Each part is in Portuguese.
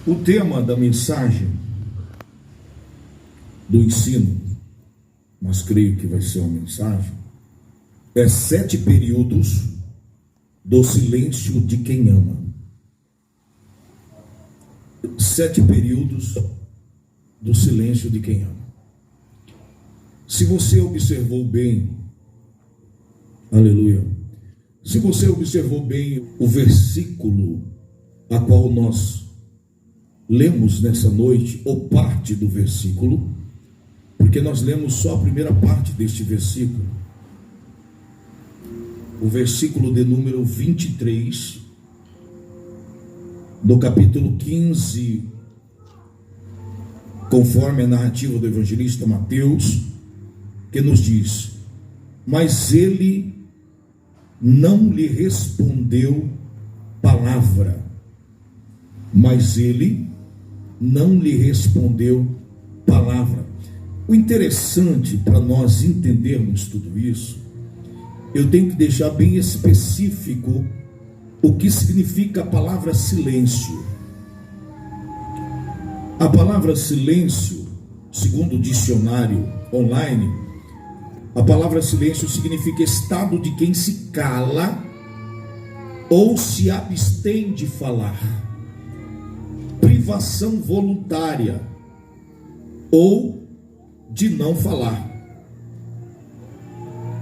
O tema da mensagem do ensino, mas creio que vai ser uma mensagem, é 7 períodos do silêncio de quem ama. 7 períodos do silêncio de quem ama. Se você observou bem, aleluia, se você observou bem o versículo a qual nós lemos nessa noite, ou parte do versículo, porque nós lemos só a primeira parte deste versículo, o versículo de número 23, do capítulo 15, conforme a narrativa do evangelista Mateus, que nos diz: mas ele não lhe respondeu palavra. Mas ele não lhe respondeu palavra. O interessante para nós entendermos tudo isso, eu tenho que deixar bem específico o que significa a palavra silêncio. A palavra silêncio, segundo o dicionário online, a palavra silêncio significa estado de quem se cala ou se abstém de falar, privação voluntária ou de não falar,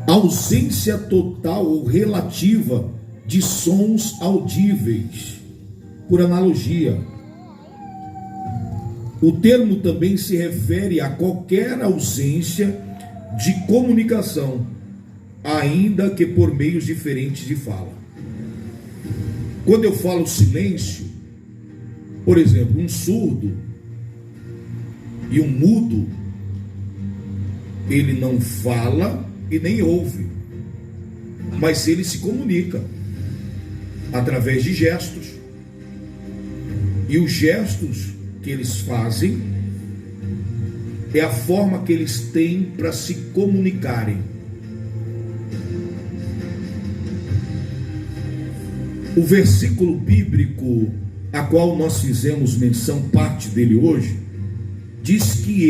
ausência total ou relativa de sons audíveis. Por analogia, o termo também se refere a qualquer ausência de comunicação, ainda que por meios diferentes de fala. Quando eu falo silêncio, por exemplo, um surdo e um mudo, ele não fala e nem ouve, mas ele se comunica através de gestos. E os gestos que eles fazem é a forma que eles têm para se comunicarem. O versículo bíblico a qual nós fizemos menção, parte dele hoje, diz que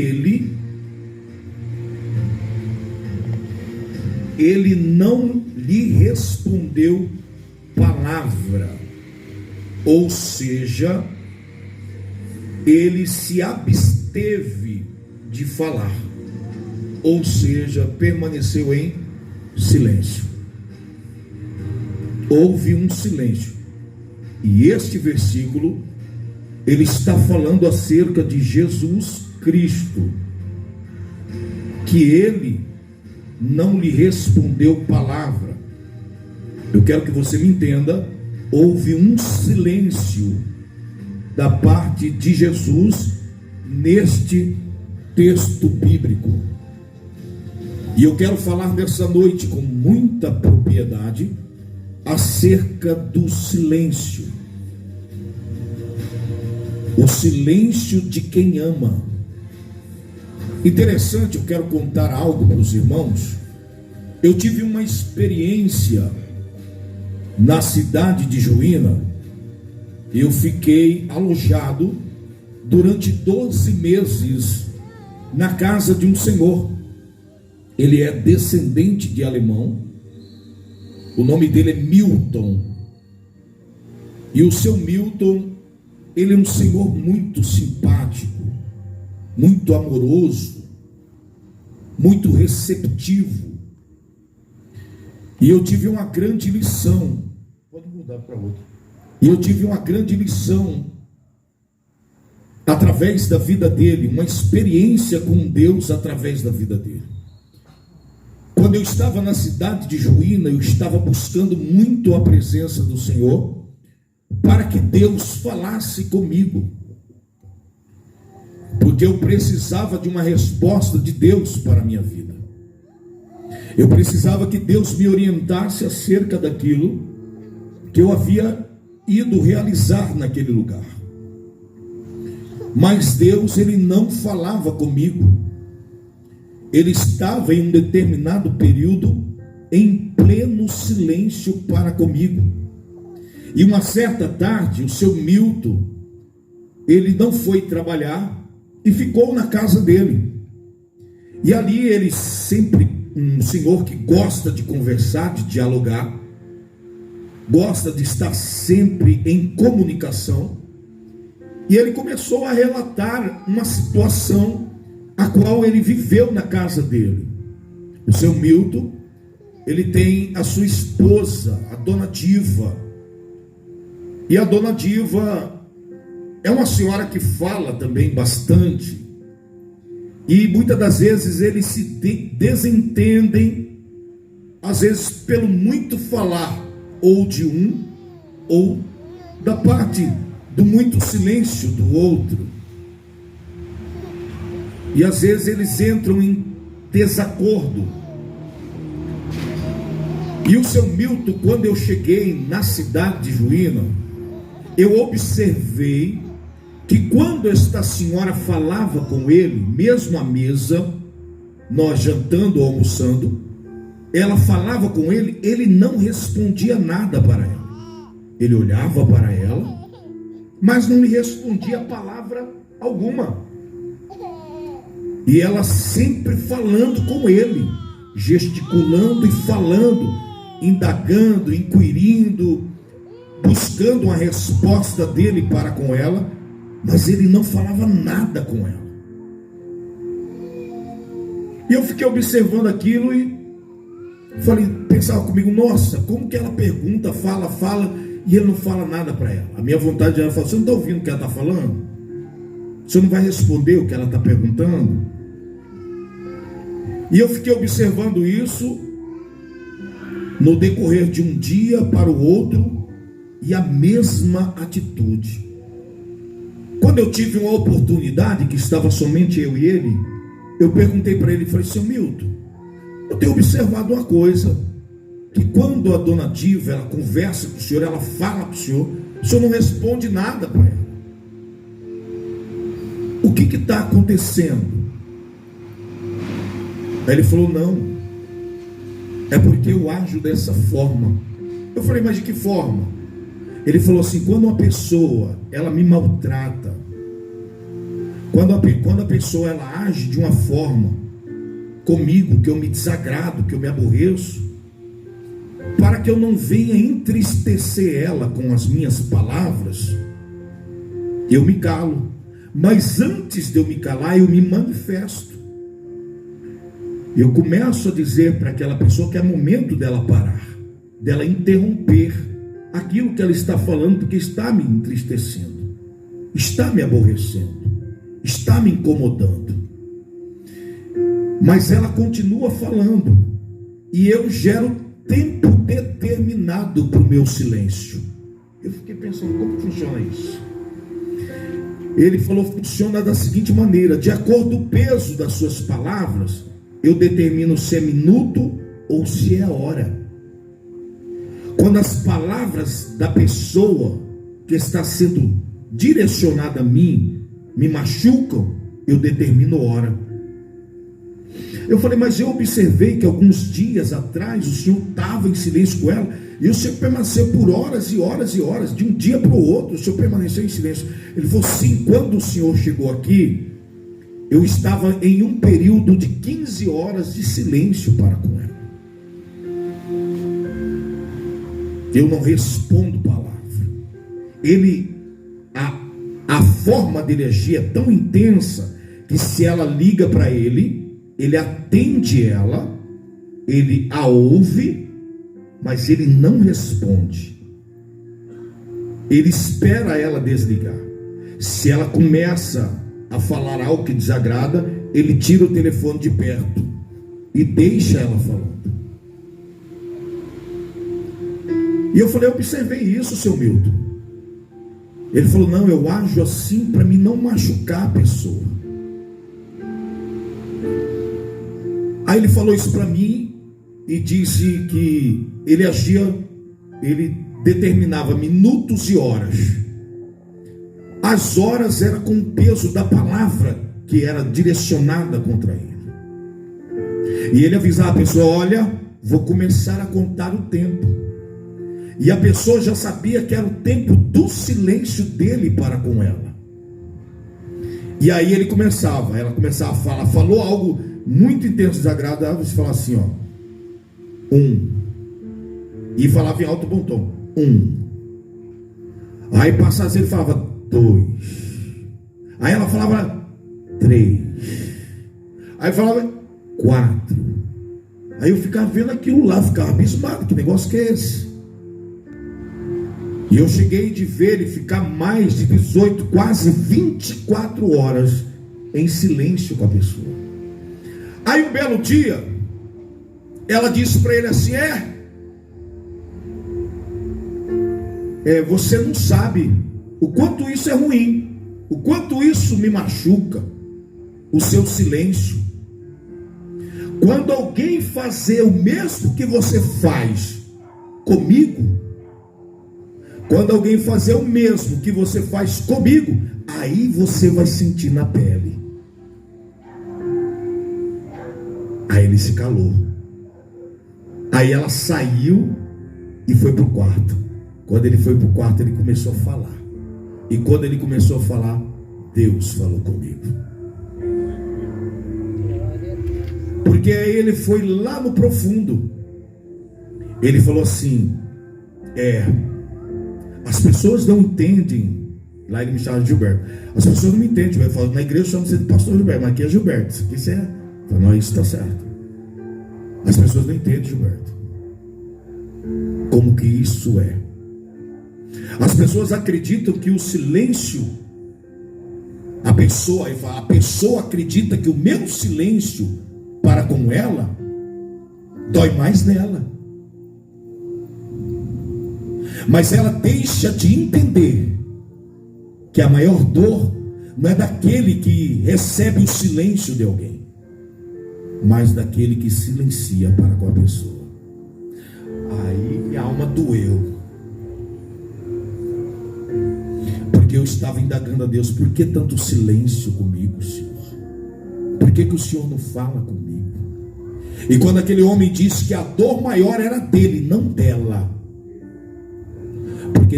ele não lhe respondeu palavra, ou seja, ele se absteve de falar, ou seja, permaneceu em silêncio. Houve um silêncio. E este versículo, ele está falando acerca de Jesus Cristo, que ele não lhe respondeu palavra. Eu quero que você me entenda, houve um silêncio da parte de Jesus neste texto bíblico. E eu quero falar nessa noite com muita propriedade acerca do silêncio. O silêncio de quem ama. Interessante, eu quero contar algo para os irmãos. Eu tive uma experiência na cidade de Juína. Eu fiquei alojado durante 12 meses na casa de um senhor. Ele é descendente de alemão. O nome dele é Milton. E o seu Milton, ele é um senhor muito simpático, muito amoroso, muito receptivo. E eu tive uma grande lição. Pode mudar para outra. E eu tive uma grande lição através da vida dele, uma experiência com Deus através da vida dele. Quando eu estava na cidade de Juína, eu estava buscando muito a presença do Senhor, para que Deus falasse comigo, porque eu precisava de uma resposta de Deus para a minha vida. Eu precisava que Deus me orientasse acerca daquilo que eu havia ido realizar naquele lugar. Mas Deus, ele não falava comigo. Ele estava em um determinado período em pleno silêncio para comigo. E uma certa tarde, o seu Milton, ele não foi trabalhar e ficou na casa dele. E ali ele sempre, um senhor que gosta de conversar, de dialogar, gosta de estar sempre em comunicação, e ele começou a relatar uma situação a qual ele viveu na casa dele. O seu Milton, ele tem a sua esposa, a dona Diva, e a dona Diva é uma senhora que fala também bastante, e muitas das vezes eles se desentendem, às vezes pelo muito falar, ou de um, ou da parte do muito silêncio do outro. E às vezes eles entram em desacordo. E o seu Milton, quando eu cheguei na cidade de Juína, eu observei que quando esta senhora falava com ele, mesmo à mesa, nós jantando ou almoçando, ela falava com ele, ele não respondia nada para ela. Ele olhava para ela, mas não lhe respondia palavra alguma. E ela sempre falando com ele, gesticulando e falando, indagando, inquirindo, buscando uma resposta dele para com ela, mas ele não falava nada com ela. E eu fiquei observando aquilo e pensava comigo, nossa, como que ela pergunta, fala, e ele não fala nada para ela. A minha vontade era falar, você não está ouvindo o que ela está falando? Você não vai responder o que ela está perguntando? E eu fiquei observando isso no decorrer de um dia para o outro, e a mesma atitude. Quando eu tive uma oportunidade, que estava somente eu e ele, eu perguntei para ele, falei, seu Milton, eu tenho observado uma coisa, que quando a dona Diva, ela conversa com o senhor, ela fala para o senhor não responde nada para ela. O que está acontecendo? Aí ele falou, não, é porque eu ajo dessa forma. Eu falei, mas de que forma? Ele falou assim, quando uma pessoa, ela me maltrata, quando a pessoa, ela age de uma forma comigo, que eu me desagrado, que eu me aborreço, para que eu não venha entristecer ela com as minhas palavras, eu me calo. Mas antes de eu me calar, eu me manifesto. Eu começo a dizer para aquela pessoa que é momento dela parar, dela interromper aquilo que ela está falando, porque está me entristecendo, está me aborrecendo, está me incomodando. Mas ela continua falando, e eu gero tempo determinado para o meu silêncio. Eu fiquei pensando, como funciona isso? Ele falou, funciona da seguinte maneira, de acordo com o peso das suas palavras, eu determino se é minuto ou se é hora. Quando as palavras da pessoa que está sendo direcionada a mim me machucam, eu determino hora. Eu falei, mas eu observei que alguns dias atrás o senhor estava em silêncio com ela, e o senhor permaneceu por horas e horas e horas, de um dia para o outro, o senhor permaneceu em silêncio. Ele falou, sim, quando o senhor chegou aqui, eu estava em um período de 15 horas de silêncio para com ela. Eu não respondo palavra. A forma dele agir é tão intensa, que se ela liga para ele, ele atende ela, ele a ouve, mas ele não responde. Ele espera ela desligar. Se ela começa a falar algo que desagrada, ele tira o telefone de perto e deixa ela falando. E eu falei, eu observei isso, seu Milton. Ele falou, não, eu ajo assim para mim não machucar a pessoa. Aí ele falou isso para mim e disse que ele agia, ele determinava minutos e horas. As horas eram com o peso da palavra que era direcionada contra ele. E ele avisava a pessoa, olha, vou começar a contar o tempo. E a pessoa já sabia que era o tempo do silêncio dele para com ela. E aí ela começava a falar, falou algo muito intenso, desagradável, você falava assim, ó, e falava em alto bom tom, aí passava, ele falava 2, aí ela falava 3, aí falava 4, aí eu ficava vendo aquilo lá, ficava abismado, que negócio que é esse? E eu cheguei de ver ele ficar mais de 18, quase 24 horas em silêncio com a pessoa. Aí um belo dia, ela disse para ele assim, você não sabe o quanto isso é ruim, o quanto isso me machuca, o seu silêncio. Quando alguém fazer o mesmo que você faz comigo, quando alguém fazer o mesmo que você faz comigo, aí você vai sentir na pele. Aí ele se calou. Aí ela saiu e foi para o quarto. Quando ele foi para o quarto, ele começou a falar. E quando ele começou a falar, Deus falou comigo. Porque aí ele foi lá no profundo. Ele falou assim, as pessoas não entendem. Lá ele me chama de Gilberto. As pessoas não me entendem, Gilberto. Falo, na igreja chama você de pastor Gilberto, mas aqui é Gilberto. Isso aqui é. Falo, não, isso está certo. As pessoas não entendem, Gilberto, como que isso é. As pessoas acreditam que o silêncio, a pessoa acredita que o meu silêncio para com ela dói mais nela. Mas ela deixa de entender que a maior dor não é daquele que recebe o silêncio de alguém, mas daquele que silencia para com a pessoa. Aí minha alma doeu, porque eu estava indagando a Deus, por que tanto silêncio comigo, Senhor? Por que o Senhor não fala comigo? E quando aquele homem disse que a dor maior era dele, não dela, porque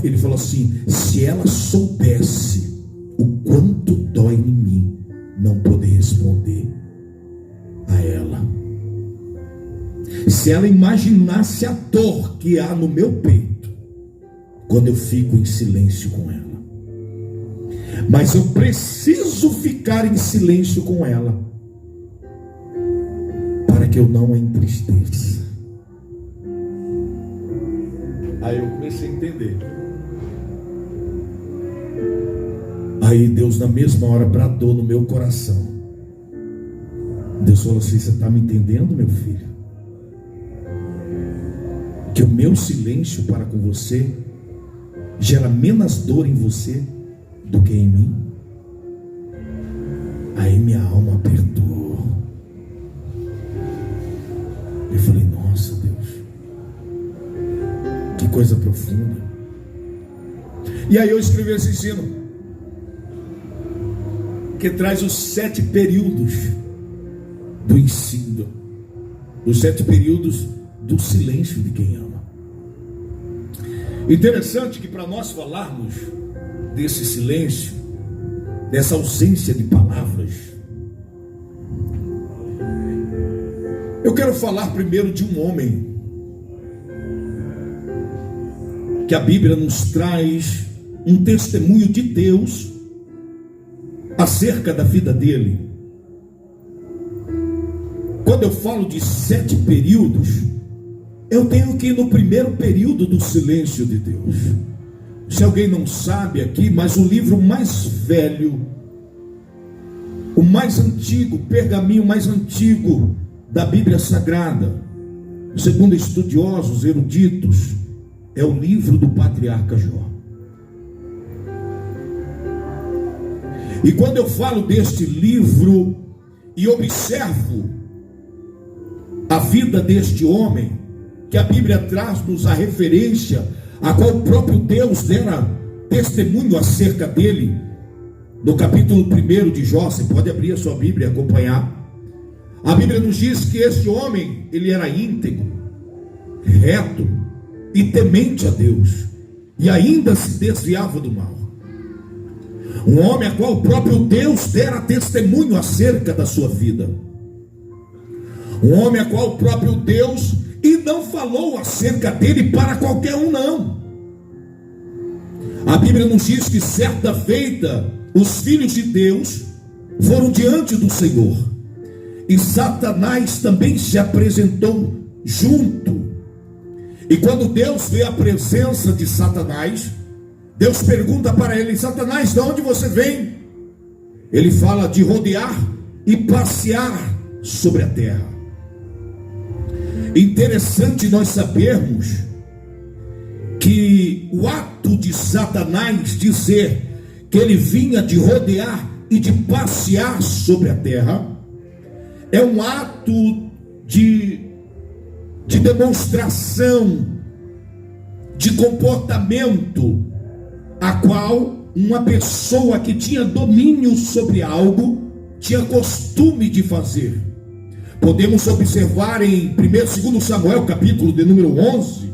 ele falou assim, se ela soubesse o quanto dói em mim, não poder responder a ela. Se ela imaginasse a dor que há no meu peito quando eu fico em silêncio com ela. Mas eu preciso ficar em silêncio com ela para que eu não a entristeça. Aí eu comecei a entender. Aí Deus na mesma hora bradou no meu coração. Deus falou assim, você está me entendendo, meu filho? Que o meu silêncio para com você gera menos dor em você do que em mim. Aí minha alma apertou. Eu falei, nossa Deus, que coisa profunda. E aí eu escrevi esse ensino, que traz os 7 períodos do ensino, os 7 períodos do silêncio de quem ama. Interessante que para nós falarmos desse silêncio, dessa ausência de palavras, eu quero falar primeiro de um homem que a Bíblia nos traz um testemunho de Deus acerca da vida dele. Quando eu falo de 7 períodos, eu tenho que ir no primeiro período do silêncio de Deus. Se alguém não sabe aqui, mas o livro mais velho, o mais antigo, o pergaminho mais antigo da Bíblia Sagrada, segundo estudiosos eruditos, é o livro do patriarca Jó. E quando eu falo deste livro e observo a vida deste homem, que a Bíblia traz-nos a referência, a qual o próprio Deus dera testemunho acerca dele, no capítulo 1 de Jó, você pode abrir a sua Bíblia e acompanhar. A Bíblia nos diz que este homem, ele era íntegro, reto e temente a Deus, e ainda se desviava do mal. Um homem a qual o próprio Deus dera testemunho acerca da sua vida. Um homem a qual o próprio Deus e não falou acerca dele para qualquer um, não. A Bíblia nos diz que certa feita os filhos de Deus foram diante do Senhor, e Satanás também se apresentou junto. E quando Deus vê a presença de Satanás, Deus pergunta para ele: Satanás, de onde você vem? Ele fala de rodear e passear sobre a terra. Interessante nós sabermos que o ato de Satanás dizer que ele vinha de rodear e de passear sobre a terra é um ato de demonstração de comportamento a qual uma pessoa que tinha domínio sobre algo tinha costume de fazer. Podemos observar em 1 e 2 Samuel, capítulo de número 11,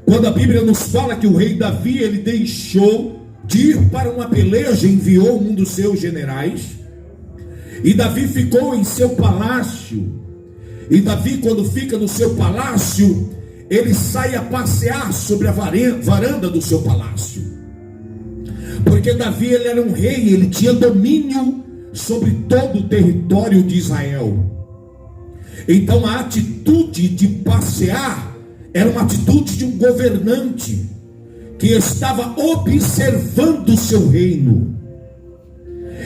quando a Bíblia nos fala que o rei Davi, ele deixou de ir para uma peleja, enviou um dos seus generais, e Davi ficou em seu palácio. E Davi, quando fica no seu palácio, ele sai a passear sobre a varanda do seu palácio, porque Davi, ele era um rei, ele tinha domínio sobre todo o território de Israel. Então a atitude de passear era uma atitude de um governante que estava observando o seu reino.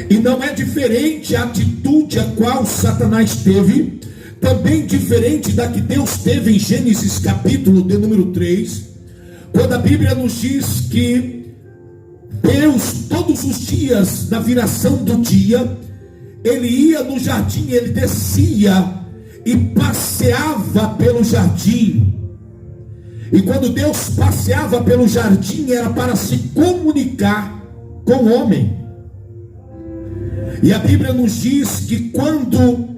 E não é diferente a atitude a qual Satanás teve, também diferente da que Deus teve em Gênesis capítulo de número 3, quando a Bíblia nos diz que Deus, todos os dias, na viração do dia, ele ia no jardim, ele descia e passeava pelo jardim. E quando Deus passeava pelo jardim, era para se comunicar com o homem. E a Bíblia nos diz que quando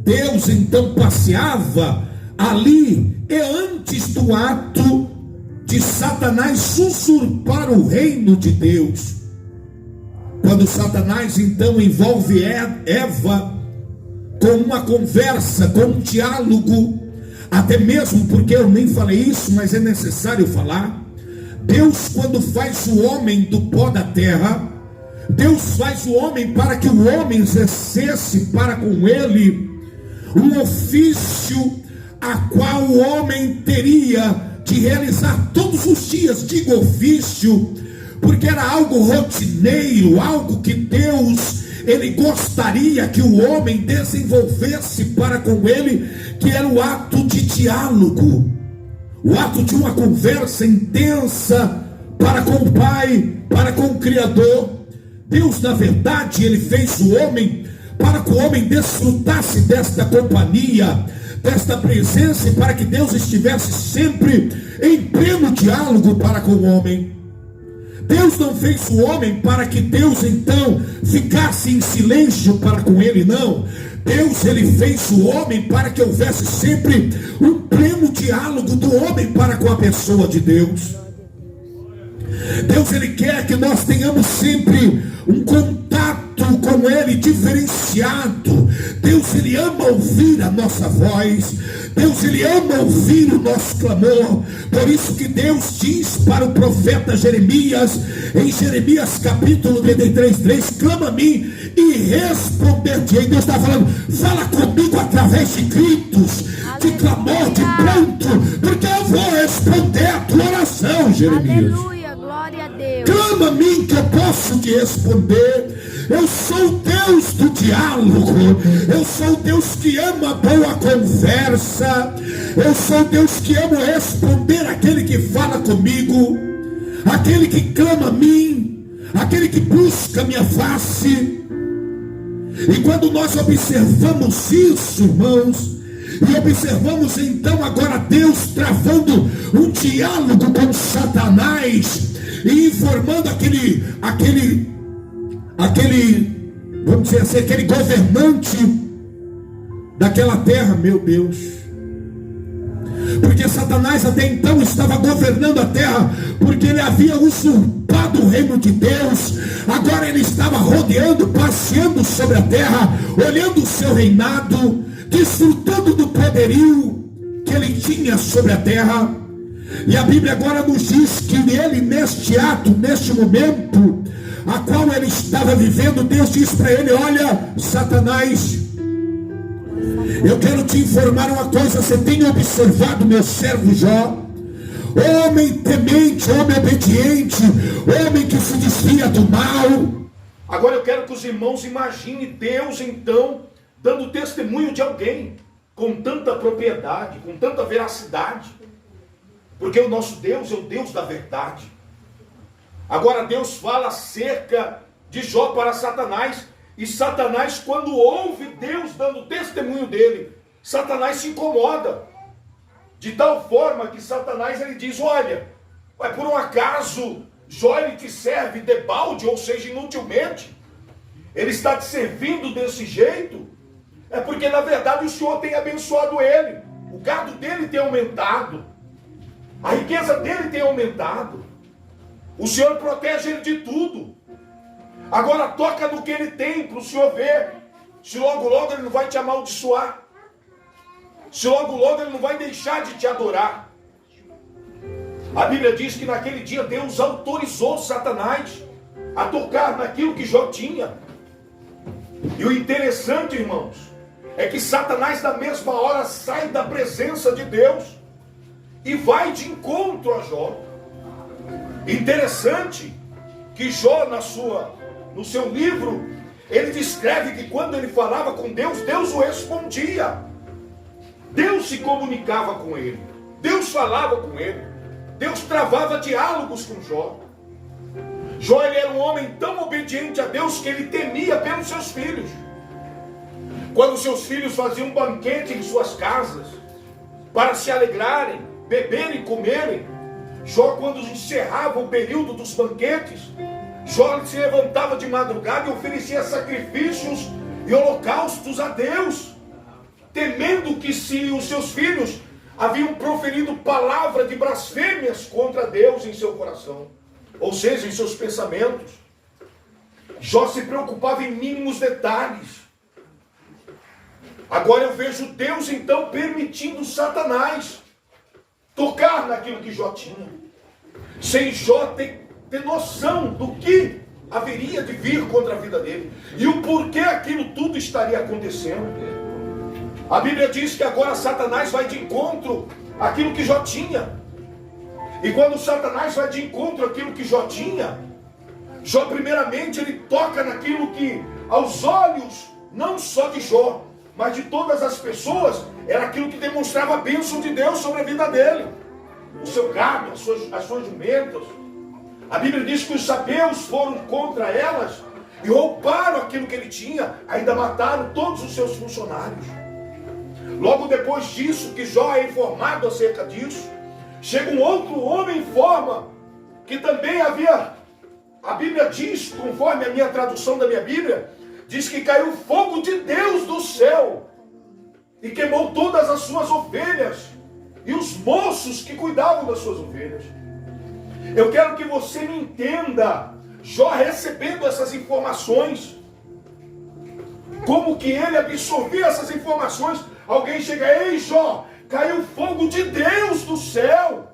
Deus então passeava ali, é antes do ato de Satanás usurpar o reino de Deus. Quando Satanás então envolve Eva com uma conversa, com um diálogo, até mesmo porque eu nem falei isso, mas é necessário falar. Deus, quando faz o homem do pó da terra, Deus faz o homem para que o homem exercesse para com ele um ofício a qual o homem teria de realizar todos os dias. Digo ofício porque era algo rotineiro, algo que Deus, ele gostaria que o homem desenvolvesse para com ele, que era o ato de diálogo, o ato de uma conversa intensa para com o Pai, para com o Criador. Deus, na verdade, ele fez o homem para que o homem desfrutasse desta companhia, desta presença, e para que Deus estivesse sempre em pleno diálogo para com o homem. Deus não fez o homem para que Deus então ficasse em silêncio para com ele, não. Deus, ele fez o homem para que houvesse sempre um pleno diálogo do homem para com a pessoa de Deus. Deus, ele quer que nós tenhamos sempre um contato com ele diferenciado. Deus, ele ama ouvir a nossa voz. Deus, ele ama ouvir o nosso clamor. Por isso que Deus diz para o profeta Jeremias, em Jeremias capítulo 33:3, clama a mim e responder-te-ei. Deus está falando, fala comigo através de gritos, de clamor, de pranto, porque eu vou responder a tua oração, Jeremias. Aleluia, glória a Deus. Clama a mim que eu posso te responder. Eu sou o Deus do diálogo. Eu sou o Deus que ama boa conversa. Eu sou o Deus que amo responder aquele que fala comigo, aquele que clama a mim, aquele que busca a minha face. E quando nós observamos isso, irmãos, e observamos então agora Deus travando um diálogo com Satanás e informando aquele, vamos dizer assim, aquele governante daquela terra. Meu Deus, porque Satanás até então estava governando a terra, porque ele havia usurpado o reino de Deus. Agora ele estava rodeando, passeando sobre a terra, olhando o seu reinado, desfrutando do poderio que ele tinha sobre a terra. E a Bíblia agora nos diz que ele, neste ato, neste momento a qual ele estava vivendo, Deus diz para ele: olha, Satanás, eu quero te informar uma coisa. Você tem observado meu servo Jó, homem temente, homem obediente, homem que se desvia do mal. Agora eu quero que os irmãos imaginem Deus então dando testemunho de alguém com tanta propriedade, com tanta veracidade, porque o nosso Deus é o Deus da verdade. Agora Deus fala acerca de Jó para Satanás, e Satanás, quando ouve Deus dando testemunho dele, Satanás se incomoda, de tal forma que Satanás ele diz: olha, por um acaso Jó ele te serve debalde, ou seja, inutilmente? Ele está te servindo desse jeito? É porque na verdade o Senhor tem abençoado ele, o gado dele tem aumentado, a riqueza dele tem aumentado, o Senhor protege ele de tudo. Agora toca no que ele tem, para o Senhor ver se logo logo ele não vai te amaldiçoar, se logo logo ele não vai deixar de te adorar. A Bíblia diz que naquele dia Deus autorizou Satanás a tocar naquilo que Jó tinha. E o interessante, irmãos, é que Satanás na mesma hora sai da presença de Deus e vai de encontro a Jó. Interessante que Jó no seu livro, ele descreve que quando ele falava com Deus, Deus o respondia. Deus se comunicava com ele, Deus falava com ele, Deus travava diálogos com Jó. Jó ele era um homem tão obediente a Deus que ele temia pelos seus filhos. Quando seus filhos faziam um banquete em suas casas, para se alegrarem, beberem e comerem, Jó, quando encerrava o período dos banquetes, Jó se levantava de madrugada e oferecia sacrifícios e holocaustos a Deus, temendo que se os seus filhos haviam proferido palavra de blasfêmias contra Deus em seu coração, ou seja, em seus pensamentos, Jó se preocupava em mínimos detalhes. Agora eu vejo Deus então permitindo Satanás tocar naquilo que Jó tinha, sem Jó ter noção do que haveria de vir contra a vida dele e o porquê aquilo tudo estaria acontecendo. A Bíblia diz que agora Satanás vai de encontro àquilo que Jó tinha. E quando Satanás vai de encontro àquilo que Jó tinha, Jó primeiramente ele toca naquilo que aos olhos não só de Jó, mas de todas as pessoas, era aquilo que demonstrava a bênção de Deus sobre a vida dele. O seu gado, as suas jumentas. A Bíblia diz que os sabeus foram contra elas e roubaram aquilo que ele tinha, ainda mataram todos os seus funcionários. Logo depois disso, que Jó é informado acerca disso, chega um outro homem em forma, que também havia, a Bíblia diz, conforme a minha tradução da minha Bíblia, diz que caiu fogo de Deus do céu e queimou todas as suas ovelhas e os moços que cuidavam das suas ovelhas. Eu quero que você me entenda, Jó recebendo essas informações, como que ele absorvia essas informações. Alguém chega: ei Jó, caiu fogo de Deus do céu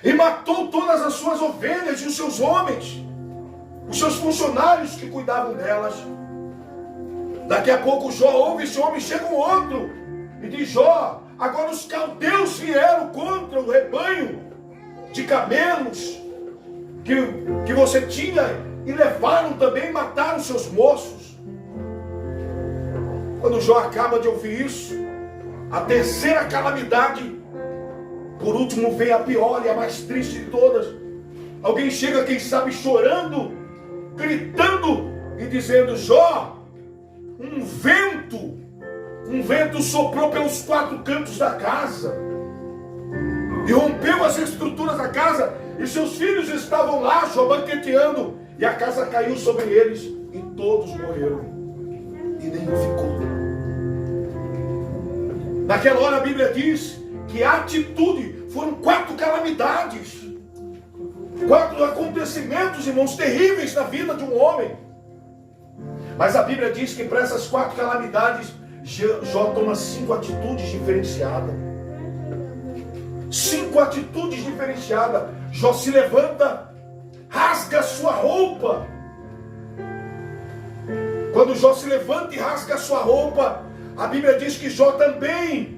e matou todas as suas ovelhas e os seus homens, os seus funcionários que cuidavam delas. Daqui a pouco Jó ouve esse homem, chega um outro e diz: Jó, agora os caldeus vieram contra o rebanho de camelos que você tinha e levaram também, mataram seus moços. Quando Jó acaba de ouvir isso, a terceira calamidade, por último, vem a pior e a mais triste de todas. Alguém chega, quem sabe, chorando, gritando e dizendo: Jó, um vento soprou pelos quatro cantos da casa e rompeu as estruturas da casa, e seus filhos estavam lá, Jó, banqueteando, e a casa caiu sobre eles e todos morreram e nenhum ficou. Naquela hora a Bíblia diz que atitude, foram 4 calamidades, 4 acontecimentos, irmãos, terríveis na vida de um homem. Mas a Bíblia diz que para essas 4 calamidades, Jó toma 5 atitudes diferenciadas. 5 atitudes diferenciadas. Jó se levanta, rasga sua roupa. Quando Jó se levanta e rasga a sua roupa, a Bíblia diz que Jó também,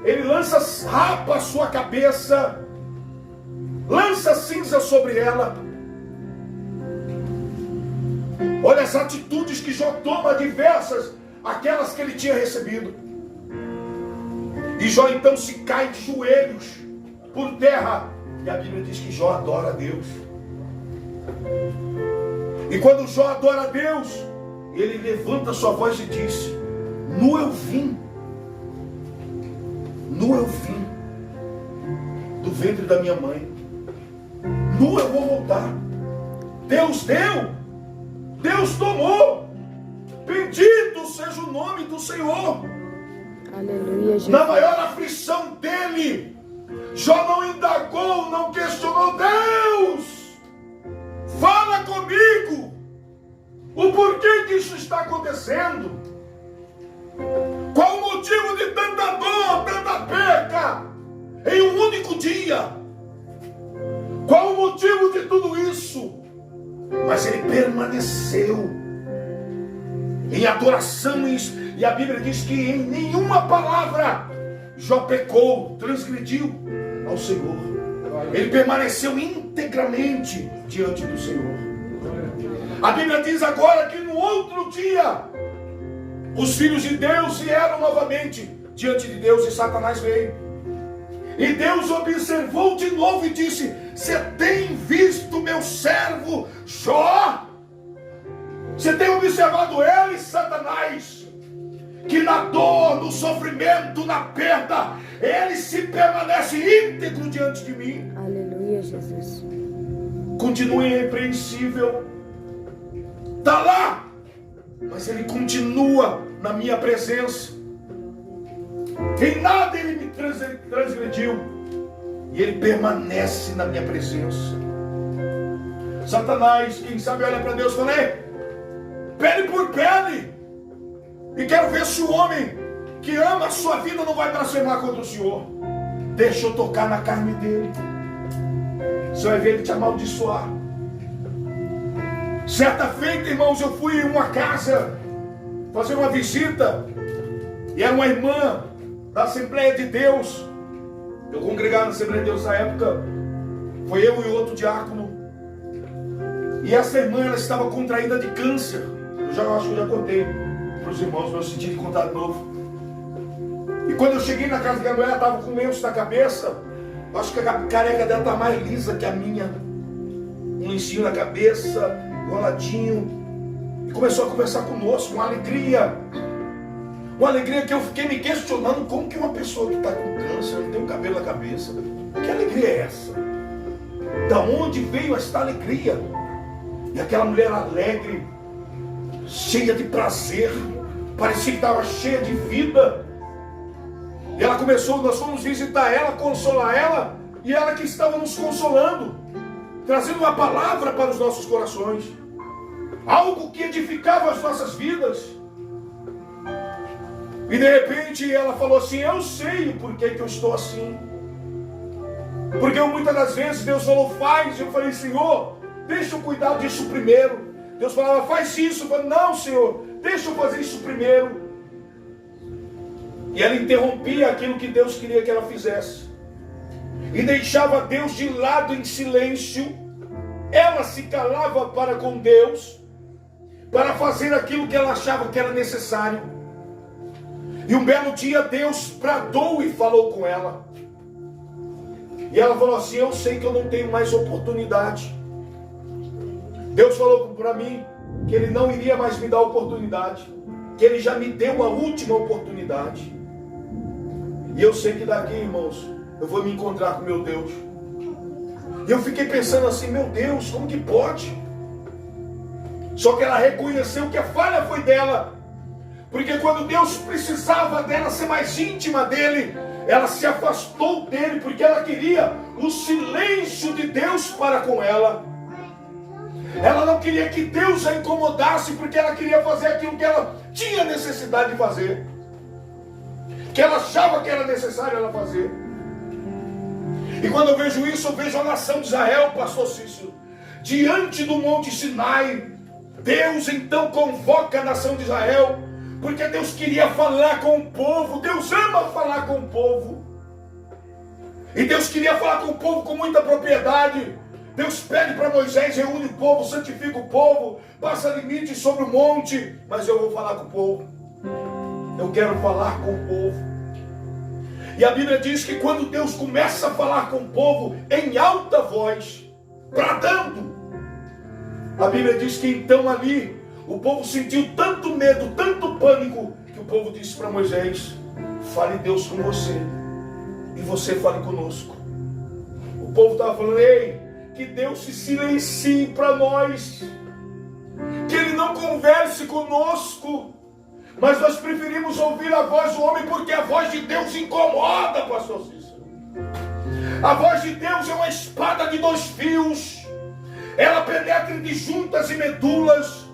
ele rapa a sua cabeça, lança cinza sobre ela. Olha as atitudes que Jó toma, diversas, aquelas que ele tinha recebido. E Jó então se cai de joelhos por terra, e a Bíblia diz que Jó adora a Deus. E quando Jó adora a Deus, ele levanta sua voz e diz: nu eu vim do ventre da minha mãe, nu eu vou voltar. Deus deu, Deus tomou, bendito seja o nome do Senhor. Aleluia, Jesus. Na maior aflição dele, Jó não indagou, não questionou. Deus, fala comigo, o porquê que isso está acontecendo? Qual o motivo de tanta dor, tanta perca em um único dia? Qual o motivo de tudo isso? Mas ele permaneceu em adoração, e a Bíblia diz que em nenhuma palavra Jó pecou, transgrediu ao Senhor. Ele permaneceu integramente diante do Senhor. A Bíblia diz agora que no outro dia os filhos de Deus vieram novamente diante de Deus e Satanás veio. E Deus observou de novo e disse: você tem visto meu servo Jó? Você tem observado ele, Satanás? Que na dor, no sofrimento, na perda, ele se permanece íntegro diante de mim. Aleluia, Jesus. Continua irrepreensível. Está lá, mas ele continua na minha presença. Em nada ele me transgrediu, e ele permanece na minha presença. Satanás, quem sabe, olha para Deus e fala: pele por pele, e quero ver se o homem que ama a sua vida não vai blasfemar contra o Senhor. Deixa eu tocar na carne dele, você vai ver ele te amaldiçoar. Certa feita, irmãos, eu fui em uma casa fazer uma visita, e era uma irmã da Assembleia de Deus. Eu congregava na Assembleia de Deus na época, foi eu e outro diácono, e essa irmã, ela estava contraída de câncer. Eu acho que eu já contei para os irmãos, mas eu senti de contar de novo. E quando eu cheguei na casa da mulher, ela estava com lenço na cabeça. Eu acho que a careca dela está mais lisa que a minha, um lencinho na cabeça, enroladinho, e começou a conversar conosco, uma alegria que eu fiquei me questionando: como que uma pessoa que está com câncer não tem um cabelo na cabeça? Que alegria é essa? Da onde veio esta alegria? E aquela mulher alegre, cheia de prazer, parecia que estava cheia de vida. E ela começou, nós fomos visitar ela, consolar ela, e ela que estava nos consolando, trazendo uma palavra para os nossos corações, algo que edificava as nossas vidas. E de repente ela falou assim: eu sei o porquê que eu estou assim. Porque muitas das vezes Deus falou: faz. Eu falei: Senhor, deixa eu cuidar disso primeiro. Deus falava: faz isso. Eu falei: não, Senhor, deixa eu fazer isso primeiro. E ela interrompia aquilo que Deus queria que ela fizesse, e deixava Deus de lado em silêncio. Ela se calava para com Deus, para fazer aquilo que ela achava que era necessário. E um belo dia Deus bradou e falou com ela. E ela falou assim: eu sei que eu não tenho mais oportunidade. Deus falou para mim que Ele não iria mais me dar oportunidade, que Ele já me deu a última oportunidade. E eu sei que daqui, irmãos, eu vou me encontrar com meu Deus. E eu fiquei pensando assim: meu Deus, como que pode? Só que ela reconheceu que a falha foi dela. Porque quando Deus precisava dela ser mais íntima dele, ela se afastou dele porque ela queria o silêncio de Deus para com ela. Ela não queria que Deus a incomodasse, porque ela queria fazer aquilo que ela tinha necessidade de fazer, que ela achava que era necessário ela fazer. E quando eu vejo isso, eu vejo a nação de Israel, pastor Cícero, diante do Monte Sinai. Deus então convoca a nação de Israel, porque Deus queria falar com o povo. Deus ama falar com o povo, e Deus queria falar com o povo com muita propriedade. Deus pede para Moisés: reúne o povo, santifica o povo, passa limites sobre o monte. Mas eu vou falar com o povo, eu quero falar com o povo. E a Bíblia diz que quando Deus começa a falar com o povo em alta voz, bradando, a Bíblia diz que então ali o povo sentiu tanto medo, tanto pânico, que o povo disse para Moisés: fale Deus com você, e você fale conosco. O povo estava falando: ei, que Deus se silencie para nós, que Ele não converse conosco, mas nós preferimos ouvir a voz do homem, porque a voz de Deus incomoda, pastor Cícero. A voz de Deus é uma espada de 2 fios, ela penetra de juntas e medulas,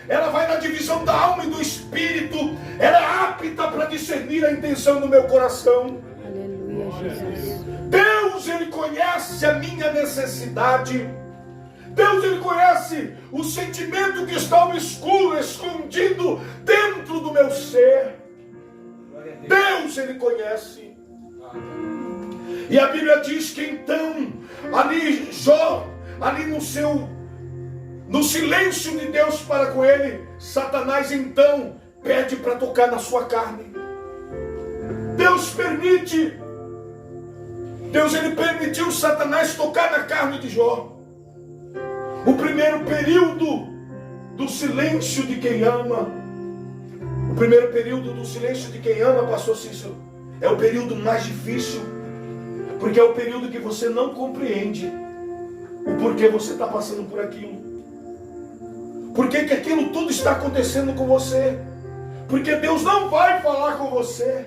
ela vai na divisão da alma e do espírito, ela é apta para discernir a intenção do meu coração. Aleluia, Jesus. Deus, Ele conhece a minha necessidade. Deus, Ele conhece o sentimento que está obscuro, escondido dentro do meu ser. Deus, Ele conhece. E a Bíblia diz que então, ali Jó, ali no silêncio de Deus para com ele, Satanás então pede para tocar na sua carne. Deus permite. Deus, Ele permitiu Satanás tocar na carne de Jó. O primeiro período do silêncio de quem ama, o primeiro período do silêncio de quem ama, pastor Cícero, é o período mais difícil, porque é o período que você não compreende o porquê você está passando por aquilo, porque que aquilo tudo está acontecendo com você, porque Deus não vai falar com você,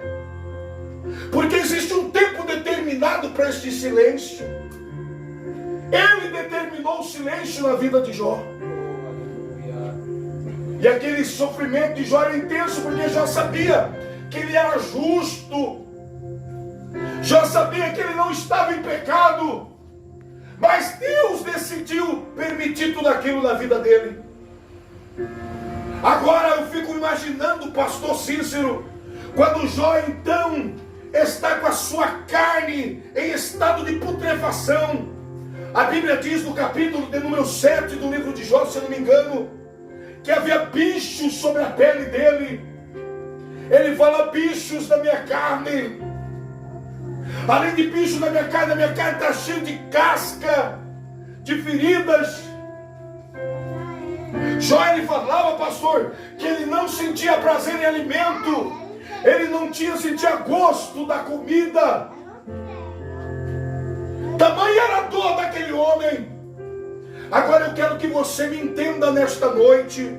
porque existe um tempo determinado para este silêncio. Ele determinou o silêncio na vida de Jó. E aquele sofrimento de Jó era intenso, porque Jó sabia que ele era justo. Jó sabia que ele não estava em pecado. Mas Deus decidiu permitir tudo aquilo na vida dele. Agora eu fico imaginando o pastor Cícero, quando Jó então está com a sua carne em estado de putrefação. A Bíblia diz no capítulo de número 7 do livro de Jó, se eu não me engano, que havia bichos sobre a pele dele. Ele fala: bichos da minha carne. Além de bichos da minha carne está cheia de casca, de feridas. Jó, ele falava, pastor, que ele não sentia prazer em alimento, ele não sentia gosto da comida. Tamanha era a dor daquele homem. Agora eu quero que você me entenda nesta noite,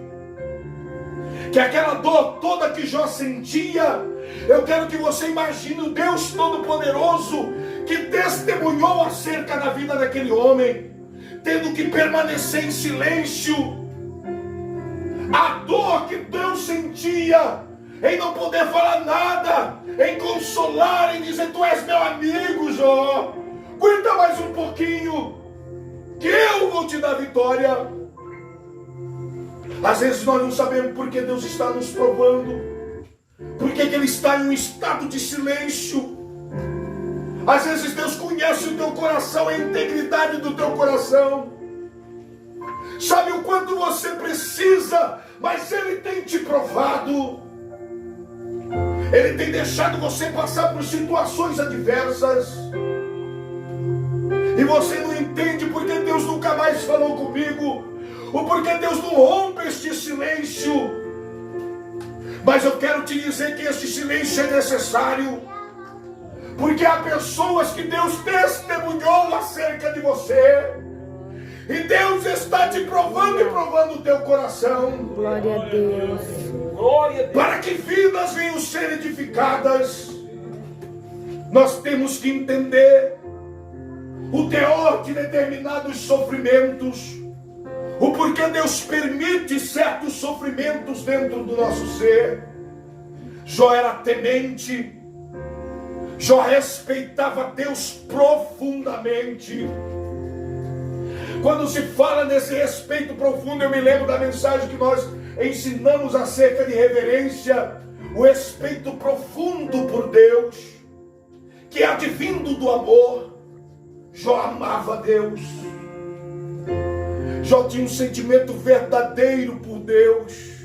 que aquela dor toda que Jó sentia, eu quero que você imagine o Deus Todo-Poderoso que testemunhou acerca da vida daquele homem, tendo que permanecer em silêncio. A dor que Deus sentia em não poder falar nada, em consolar, em dizer: tu és meu amigo, Jó, aguenta mais um pouquinho, que eu vou te dar vitória. Às vezes nós não sabemos porque Deus está nos provando, porque Ele está em um estado de silêncio. Às vezes Deus conhece o teu coração, a integridade do teu coração, sabe o quanto você precisa, mas Ele tem te provado. Ele tem deixado você passar por situações adversas, e você não entende porque Deus nunca mais falou comigo, ou porque Deus não rompe este silêncio. Mas eu quero te dizer que este silêncio é necessário, porque há pessoas que Deus testemunhou acerca de você, e Deus está te provando e provando o teu coração. Glória a Deus. Para que vidas venham ser edificadas. nós temos que entender o teor de determinados sofrimentos, o porquê Deus permite certos sofrimentos dentro do nosso ser. Jó era temente, Jó respeitava Deus profundamente. Quando se fala nesse respeito profundo, eu me lembro da mensagem que nós ensinamos acerca de reverência, o respeito profundo por Deus, que é advindo do amor. Jó amava Deus. Jó tinha um sentimento verdadeiro por Deus.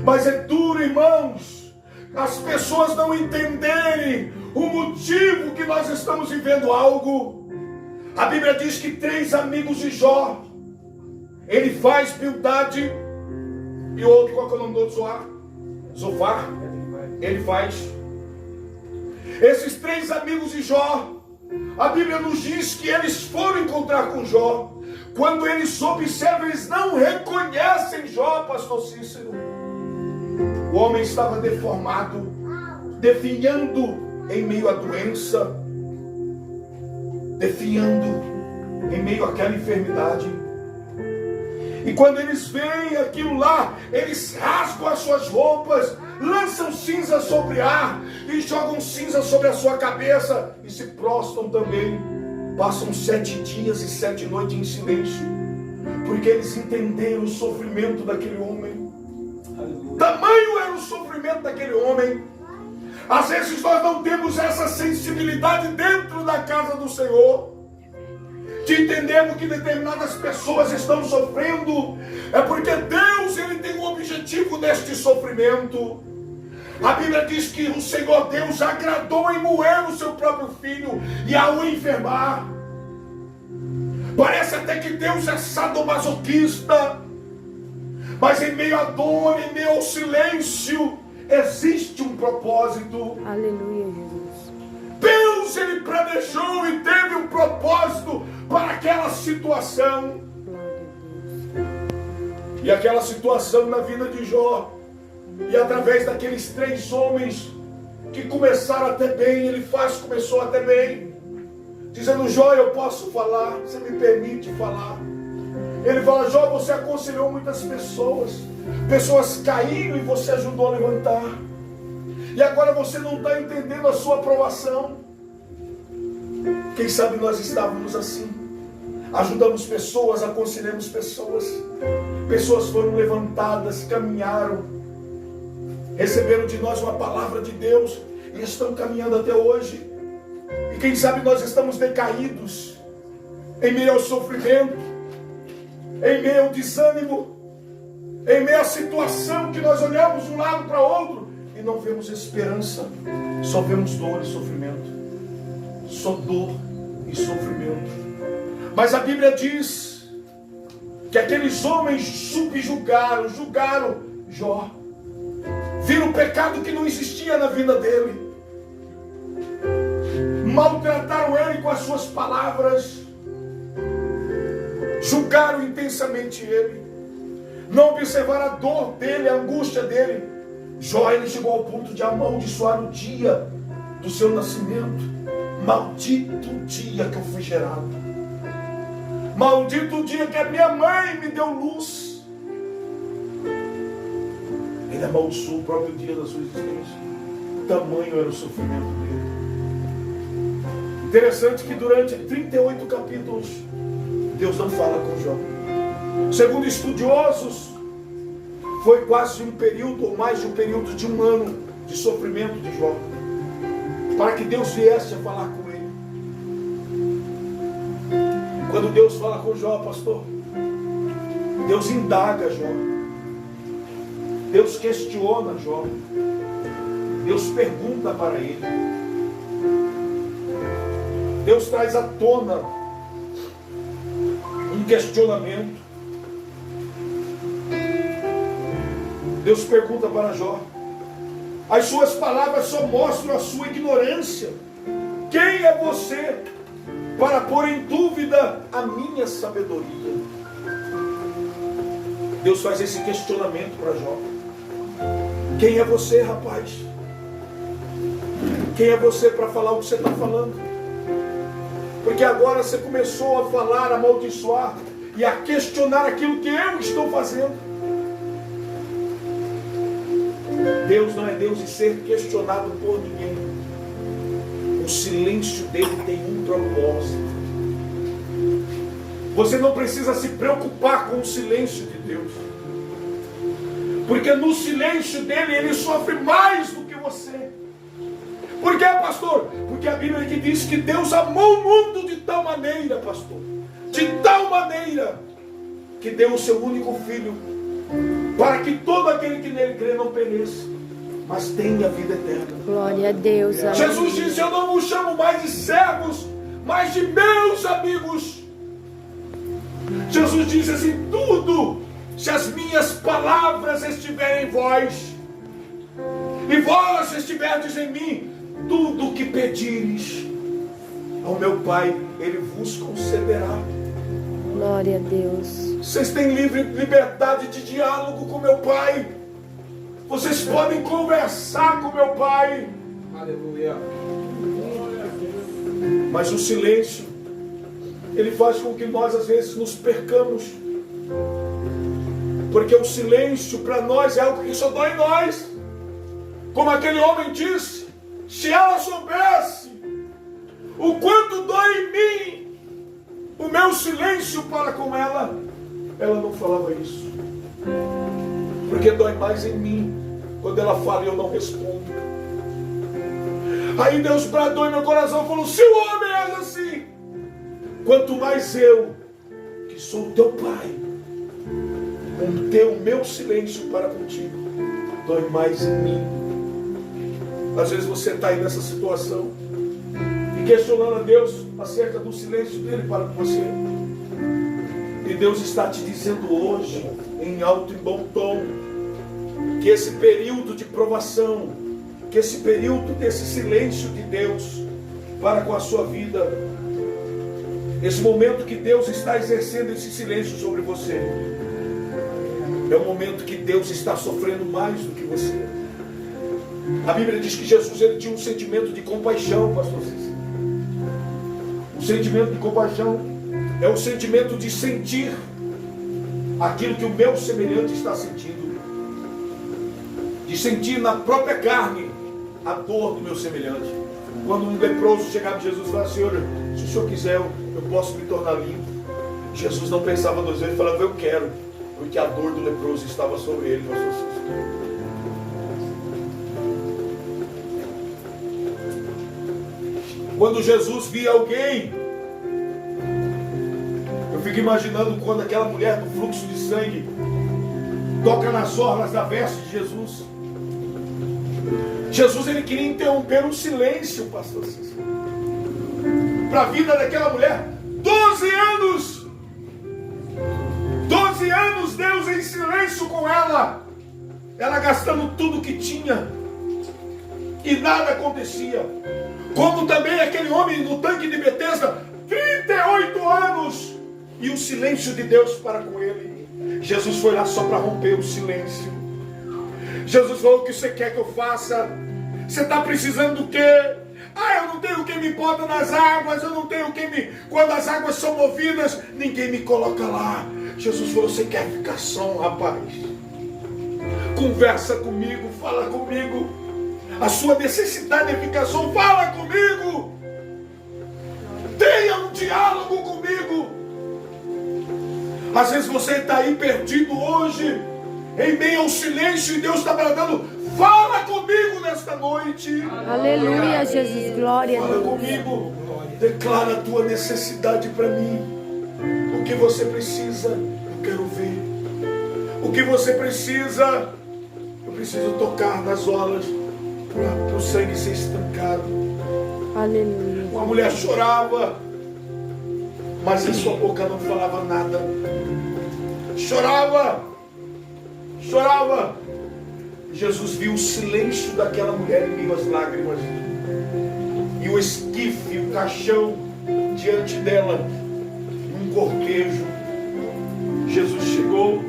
Mas é duro, irmãos, as pessoas não entenderem o motivo que nós estamos vivendo algo. A Bíblia diz que 3 amigos de Jó, ele faz Bildade, e o outro, qual é o nome do outro? Zofar, ele faz. Esses 3 amigos de Jó, a Bíblia nos diz que eles foram encontrar com Jó. Quando eles observam, eles não reconhecem Jó, pastor Cícero. O homem estava deformado, definhando em meio à doença, definhando em meio àquela enfermidade. E quando eles veem aquilo lá, eles rasgam as suas roupas, lançam cinza sobre ar e jogam cinza sobre a sua cabeça e se prostram também. Passam 7 dias e 7 noites em silêncio, porque eles entenderam o sofrimento daquele homem. Tamanho era o sofrimento daquele homem. Às vezes nós não temos essa sensibilidade dentro da casa do Senhor, de entendermos que determinadas pessoas estão sofrendo, é porque Deus, ele tem um objetivo neste sofrimento. A Bíblia diz que o Senhor Deus agradou em moer o seu próprio filho e ao enfermar. Parece até que Deus é sadomasoquista, mas em meio à dor, em meio ao silêncio, existe um propósito. Aleluia, Jesus. Deus, ele planejou e teve um propósito para aquela situação. E aquela situação na vida de Jó, e através daqueles 3 homens que começaram até bem, começou até bem, dizendo: Jó, eu posso falar, você me permite falar? Ele fala: Jó, você aconselhou muitas pessoas, pessoas caíram e você ajudou a levantar, e agora você não está entendendo a sua aprovação. Quem sabe nós estávamos assim, ajudamos pessoas, aconselhamos pessoas, pessoas foram levantadas, caminharam, receberam de nós uma palavra de Deus e estão caminhando até hoje. E quem sabe nós estamos decaídos, em meio ao sofrimento, em meio ao desânimo, em meio à situação que nós olhamos de um lado para outro e não vemos esperança, só vemos dor e sofrimento, só dor e sofrimento. Mas a Bíblia diz que aqueles homens julgaram Jó, viram o pecado que não existia na vida dele, maltrataram ele com as suas palavras, julgaram intensamente ele, não observaram a dor dele, a angústia dele. Jó, ele chegou ao ponto de amaldiçoar o dia do seu nascimento. Maldito o dia que eu fui gerado, maldito o dia que a minha mãe me deu luz. Ele amaldiçoou o próprio dia da sua existência. Tamanho era o sofrimento dele. Interessante que durante 38 capítulos Deus não fala com Jó. Segundo estudiosos, foi quase um período, ou mais de um período de 1 ano de sofrimento de Jó, para que Deus viesse a falar com ele. Quando Deus fala com Jó, pastor, Deus indaga Jó, Deus questiona Jó, Deus pergunta para ele, Deus traz à tona um questionamento. Deus pergunta para Jó. As suas palavras só mostram a sua ignorância. Quem é você para pôr em dúvida a minha sabedoria? Deus faz esse questionamento para Jó. Quem é você, rapaz? Quem é você para falar o que você está falando? Porque agora você começou a falar, a amaldiçoar e a questionar aquilo que eu estou fazendo. Deus não é Deus de ser questionado por ninguém. O silêncio dele tem um propósito. Você não precisa se preocupar com o silêncio de Deus. Porque no silêncio dele, ele sofre mais do que você. Por quê, pastor? Porque a Bíblia aqui diz que Deus amou o mundo de tal maneira, pastor. De tal maneira que deu o seu único filho, para que todo aquele que nele crê não pereça, mas tenha vida eterna. Glória a Deus. Amém. Jesus disse: eu não vos chamo mais de servos, mas de meus amigos. Jesus disse assim: tudo, se as minhas palavras estiverem em vós, e vós estiverdes em mim, tudo o que pedires ao meu Pai, Ele vos concederá. Glória a Deus. Vocês têm liberdade de diálogo com meu Pai. Vocês podem conversar com meu Pai. Aleluia. Mas o silêncio, ele faz com que nós às vezes nos percamos. Porque o silêncio para nós é algo que só dói em nós. Como aquele homem disse: se ela soubesse o quanto dói em mim o meu silêncio para com ela, ela não falava isso. Porque dói mais em mim quando ela fala e eu não respondo. Aí Deus bradou em meu coração e falou: se o homem é assim, quanto mais eu, que sou teu Pai, manter o meu silêncio para contigo, dói mais em mim. Às vezes você está aí nessa situação e questionando a Deus acerca do silêncio dele para com você. E Deus está te dizendo hoje, em alto e bom tom, que esse período de provação, que esse período desse silêncio de Deus para com a sua vida, esse momento que Deus está exercendo esse silêncio sobre você, é o momento que Deus está sofrendo mais do que você. A Bíblia diz que Jesus, ele tinha um sentimento de compaixão, pastor Cícero. O sentimento de compaixão é o sentimento de sentir aquilo que o meu semelhante está sentindo, de sentir na própria carne a dor do meu semelhante. Quando um leproso chegava de Jesus e falava: Senhor, se o Senhor quiser, eu posso me tornar limpo. Jesus não pensava duas vezes, falava: eu quero, porque a dor do leproso estava sobre ele, pastor Cícero. Quando Jesus via alguém, eu fico imaginando quando aquela mulher do fluxo de sangue toca nas orlas da veste de Jesus. Jesus, ele queria interromper um silêncio, pastor Cícero, para a vida daquela mulher. 12 anos! 12 anos Deus em silêncio com ela, ela gastando tudo que tinha e nada acontecia. Como também aquele homem no tanque de Betesda, 38 anos, e o silêncio de Deus para com ele. Jesus foi lá só para romper o silêncio. Jesus falou: o que você quer que eu faça? Você está precisando do quê? Ah, eu não tenho quem me bota nas águas, eu não tenho quem me... Quando as águas são movidas, ninguém me coloca lá. Jesus falou: você quer ficar só, rapaz? Conversa comigo, fala comigo. A sua necessidade de ficar só, fala comigo. Tenha um diálogo comigo. Às vezes você está aí perdido hoje, em meio ao silêncio, e Deus está bradando: fala comigo nesta noite. Aleluia, Jesus, glória a Fala Deus. comigo, declara a tua necessidade para mim. O que você precisa, eu quero ver. O que você precisa, eu preciso tocar nas olas para o sangue ser estancado. Aleluia. Uma mulher chorava, mas em sua boca não falava nada. Chorava, chorava. Jesus viu o silêncio daquela mulher em meio às lágrimas, e o esquife, o caixão diante dela, num cortejo. Jesus chegou,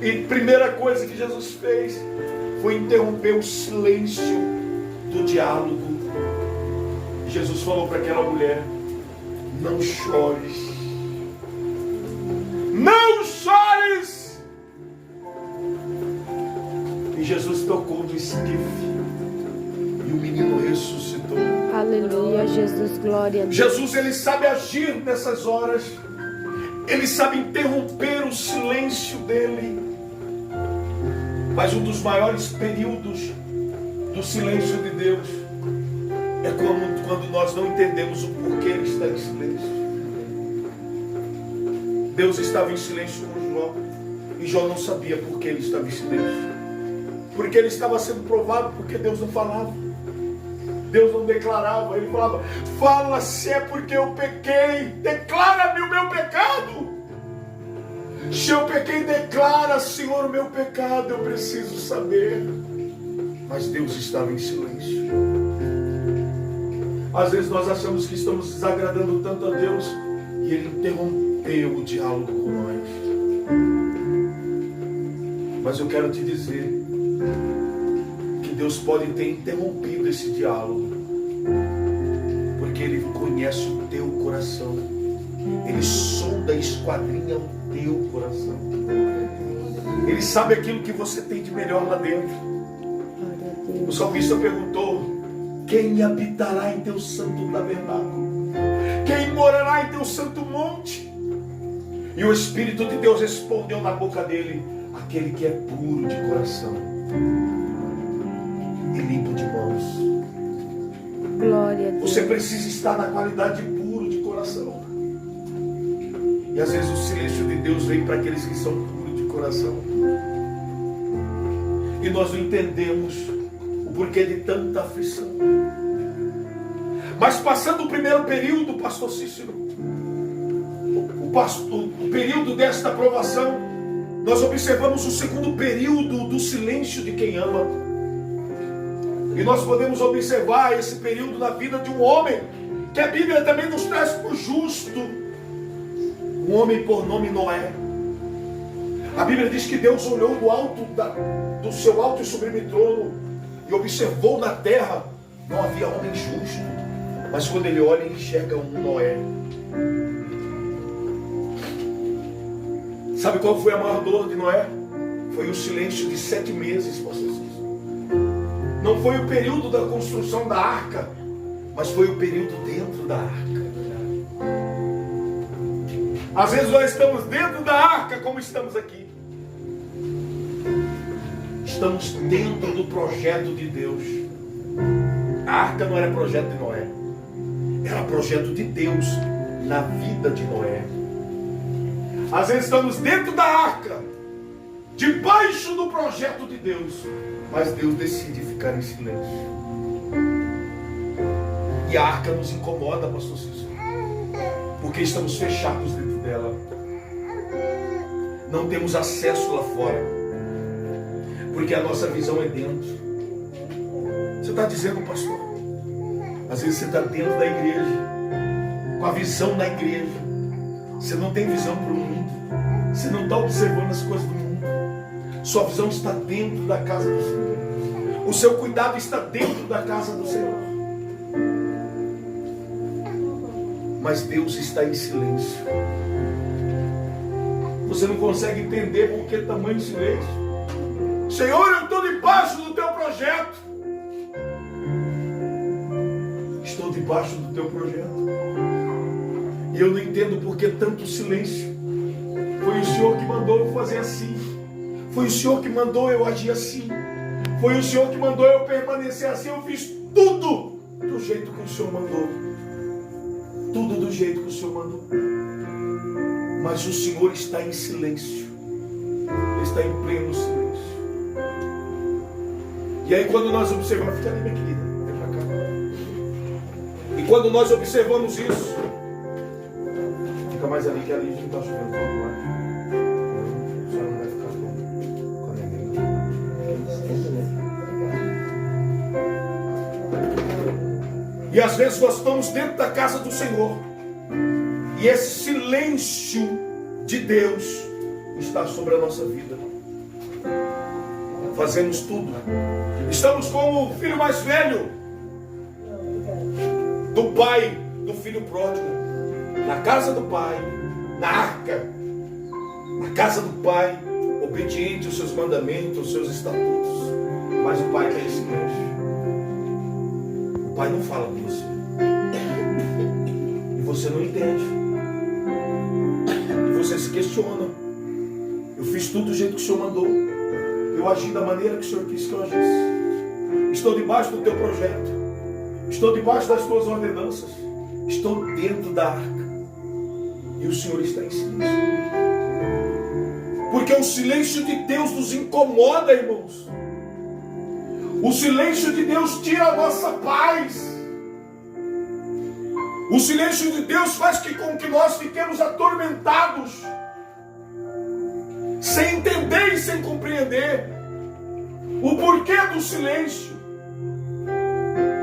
e a primeira coisa que Jesus fez foi interromper o silêncio do diálogo, Jesus falou para aquela mulher: não chores. Não chores! E Jesus tocou no esquife e o menino ressuscitou. Aleluia, Jesus, glória a Deus. Jesus, ele sabe agir nessas horas. Ele sabe interromper o silêncio dele. Mas um dos maiores períodos do silêncio de Deus é quando nós não entendemos o porquê ele está em silêncio. Deus estava em silêncio com Jó, e Jó não sabia por que ele estava em silêncio. Porque ele estava sendo provado, porque Deus não falava. Deus não declarava. Ele falava: fala se é porque eu pequei, declara-me o meu pecado. Se eu pequei, declara, Senhor, o meu pecado, eu preciso saber. Mas Deus estava em silêncio. Às vezes nós achamos que estamos desagradando tanto a Deus, e Ele interrompeu o diálogo com nós. Mas eu quero te dizer que Deus pode ter interrompido esse diálogo, porque Ele conhece o teu coração. Ele sonda e esquadrinha o teu coração. Ele sabe aquilo que você tem de melhor lá dentro. O salmista perguntou: quem habitará em teu santo tabernáculo? Quem morará em teu santo monte? E o Espírito de Deus respondeu na boca dele: aquele que é puro de coração e limpo de mãos. Glória a Deus. Você precisa estar na qualidade de puro de coração. E às vezes o silêncio de Deus vem para aqueles que são puros de coração. E nós não entendemos o porquê de tanta aflição. Mas passando o primeiro período, pastor Cícero, o período desta provação, nós observamos o segundo período do silêncio de quem ama. E nós podemos observar esse período na vida de um homem, que a Bíblia também nos traz por justo, um homem por nome Noé. A Bíblia diz que Deus olhou do alto do seu alto e sublime trono e observou na terra, não havia homem justo, mas quando ele olha, ele enxerga um Noé. Sabe qual foi a maior dor de Noé? Foi o silêncio de 7 meses, pastor Cícero. Não foi o período da construção da arca, mas foi o período dentro da arca. Às vezes nós estamos dentro da arca, como estamos aqui. Estamos dentro do projeto de Deus. A arca não era projeto de Noé, era projeto de Deus na vida de Noé. Às vezes estamos dentro da arca, debaixo do projeto de Deus, mas Deus decide ficar em silêncio. E a arca nos incomoda, pastor Cícero, porque estamos fechados dentro dela. Não temos acesso lá fora, porque a nossa visão é dentro. Você está dizendo, pastor? Às vezes você está dentro da igreja, com a visão da igreja. Você não tem visão para o mundo. Você não está observando as coisas do mundo. Sua visão está dentro da casa do Senhor. O seu cuidado está dentro da casa do Senhor. Mas Deus está em silêncio. Você não consegue entender por que tamanho silêncio. Senhor, eu estou debaixo do teu projeto. Estou debaixo do teu projeto. E eu não entendo por que tanto silêncio. Foi o Senhor que mandou eu fazer assim. Foi o Senhor que mandou eu agir assim. Foi o Senhor que mandou eu permanecer assim. Eu fiz tudo do jeito que o Senhor mandou. Tudo do jeito que o Senhor mandou. Mas o Senhor está em silêncio. Ele está em pleno silêncio. E aí quando nós observamos, fica ali, minha querida, vem pra cá. E quando nós observamos isso, fica mais ali, que ali a gente está chovendo todo lá. A senhora não vai ficar com a neném. E às vezes nós estamos dentro da casa do Senhor, e esse silêncio de Deus está sobre a nossa vida. Fazemos tudo. Estamos como o filho mais velho do pai do filho pródigo, na casa do pai, na arca, na casa do pai, obediente aos seus mandamentos, aos seus estatutos. Mas o pai está em silêncio. O pai não fala com você. E você não entende. E você se questiona. Eu fiz tudo do jeito que o Senhor mandou. Eu agi da maneira que o Senhor quis que eu agisse. Estou debaixo do teu projeto. Estou debaixo das tuas ordenanças. Estou dentro da arca. E o Senhor está em silêncio. Porque o silêncio de Deus nos incomoda, irmãos. O silêncio de Deus tira a nossa paz. O silêncio de Deus faz com que nós fiquemos atormentados, sem entender e sem compreender o porquê do silêncio.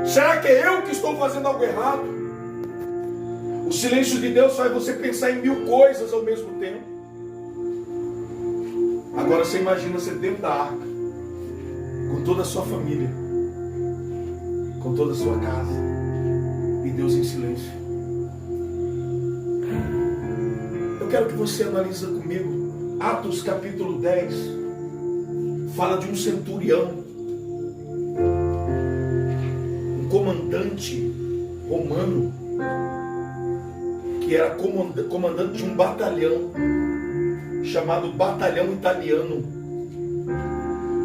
Será que é eu que estou fazendo algo errado? O silêncio de Deus faz você pensar em 1000 coisas ao mesmo tempo. Agora você imagina você dentro da arca, com toda a sua família, com toda a sua casa, e Deus em silêncio. Eu quero que você analise comigo Atos capítulo 10. Fala de um centurião, um comandante romano, que era comandante de um batalhão chamado Batalhão Italiano.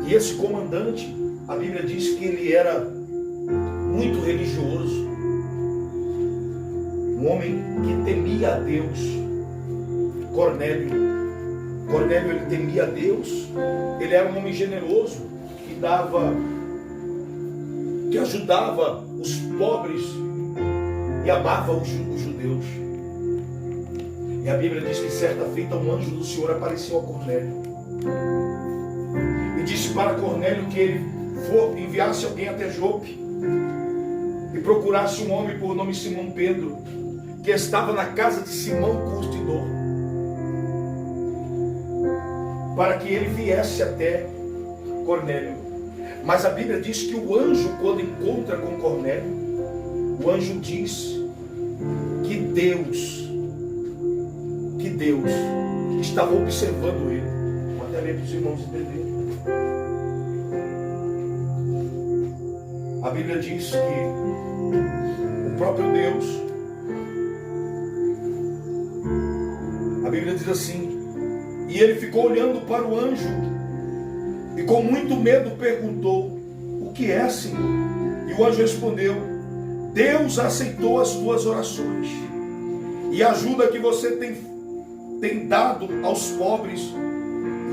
E esse comandante, a Bíblia diz que ele era muito religioso, um homem que temia a Deus. Cornélio, ele temia a Deus. Ele era um homem generoso, que ajudava os pobres e amava os judeus. E a Bíblia diz que certa feita um anjo do Senhor apareceu a Cornélio e disse para Cornélio que ele enviasse alguém até Jope e procurasse um homem por nome Simão Pedro, que estava na casa de Simão Curtidor, para que ele viesse até Cornélio. Mas a Bíblia diz que o anjo, quando encontra com Cornélio, o anjo diz que Deus estava observando ele. Vou até ler para os irmãos entenderem. A Bíblia diz que o próprio Deus, a Bíblia diz assim: e ele ficou olhando para o anjo e com muito medo perguntou: o que é, Senhor? E o anjo respondeu: Deus aceitou as tuas orações e a ajuda que você tem dado aos pobres,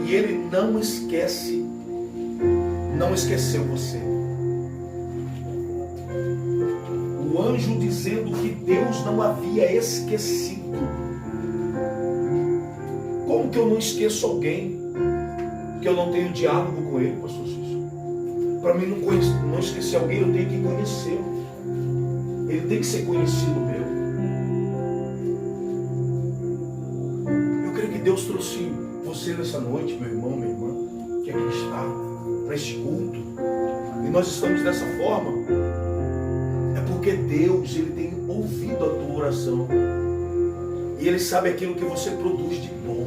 e ele não esqueceu você. O anjo dizendo que Deus não havia esquecido. Como que eu não esqueço alguém que eu não tenho diálogo com ele, pastor Cícero? Para mim não esquecer alguém, eu tenho que conhecê-lo. Ele tem que ser conhecido meu. Deus trouxe você nessa noite, meu irmão, minha irmã, que aqui está, para este culto, e nós estamos dessa forma, é porque Deus, Ele tem ouvido a tua oração, e Ele sabe aquilo que você produz de bom.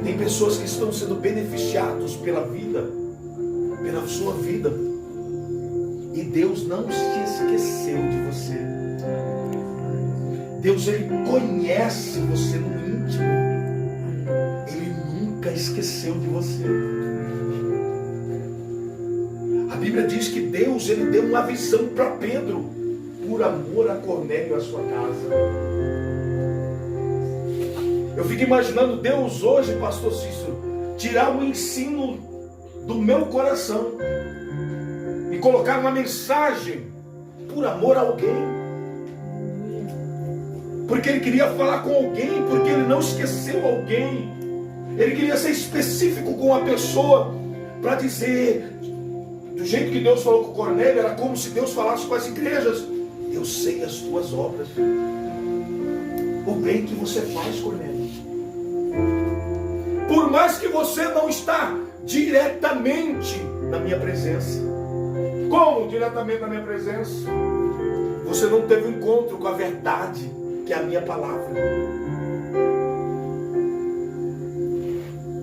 Tem pessoas que estão sendo beneficiados pela vida, pela sua vida, e Deus não se esqueceu de você. Deus, Ele conhece você no íntimo. Ele nunca esqueceu de você. A Bíblia diz que Deus, Ele deu uma visão para Pedro, por amor a Cornélio e a sua casa. Eu fico imaginando Deus hoje, pastor Cícero, tirar um ensino do meu coração e colocar uma mensagem por amor a alguém. Porque Ele queria falar com alguém, porque Ele não esqueceu alguém. Ele queria ser específico com a pessoa, para dizer, do jeito que Deus falou com Cornélio, era como se Deus falasse com as igrejas: eu sei as tuas obras, o bem que você faz, Cornélio. Por mais que você não está diretamente na minha presença. Como diretamente na minha presença? Você não teve um encontro com a verdade, que é a minha palavra.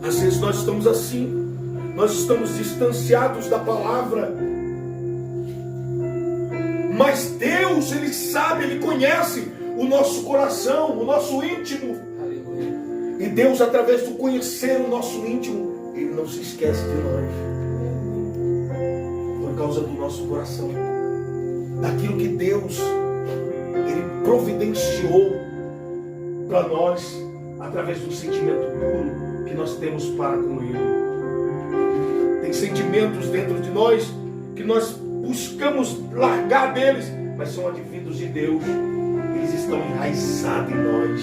Às vezes nós estamos assim, nós estamos distanciados da palavra. Mas Deus, Ele sabe, Ele conhece o nosso coração, o nosso íntimo. E Deus, através do conhecer o nosso íntimo, Ele não se esquece de nós. Por causa do nosso coração. Daquilo que Deus, Ele providenciou para nós, através do sentimento puro que nós temos para com Ele. Tem sentimentos dentro de nós que nós buscamos largar deles, mas são advindos de Deus. Eles estão enraizados em nós.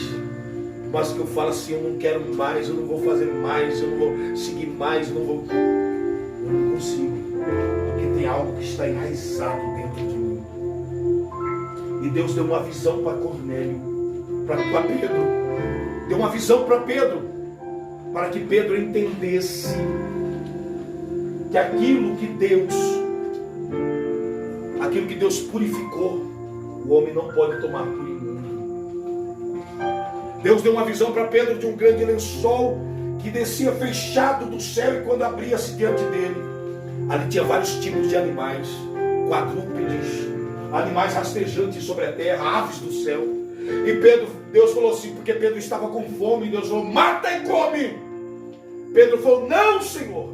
Mas que eu falo assim, eu não quero mais, eu não vou fazer mais, eu não vou seguir mais, eu não consigo. Porque tem algo que está enraizado dentro de mim. E Deus deu uma visão para Cornélio, para Pedro. Deu uma visão para Pedro, para que Pedro entendesse que aquilo que Deus purificou, o homem não pode tomar por imundo. Deus deu uma visão para Pedro de um grande lençol que descia fechado do céu, e quando abria-se diante dele, ali tinha vários tipos de animais, quadrúpedes, animais rastejantes sobre a terra, aves do céu. E Deus falou assim, porque Pedro estava com fome, Deus falou, mata e come. Pedro falou, não, Senhor,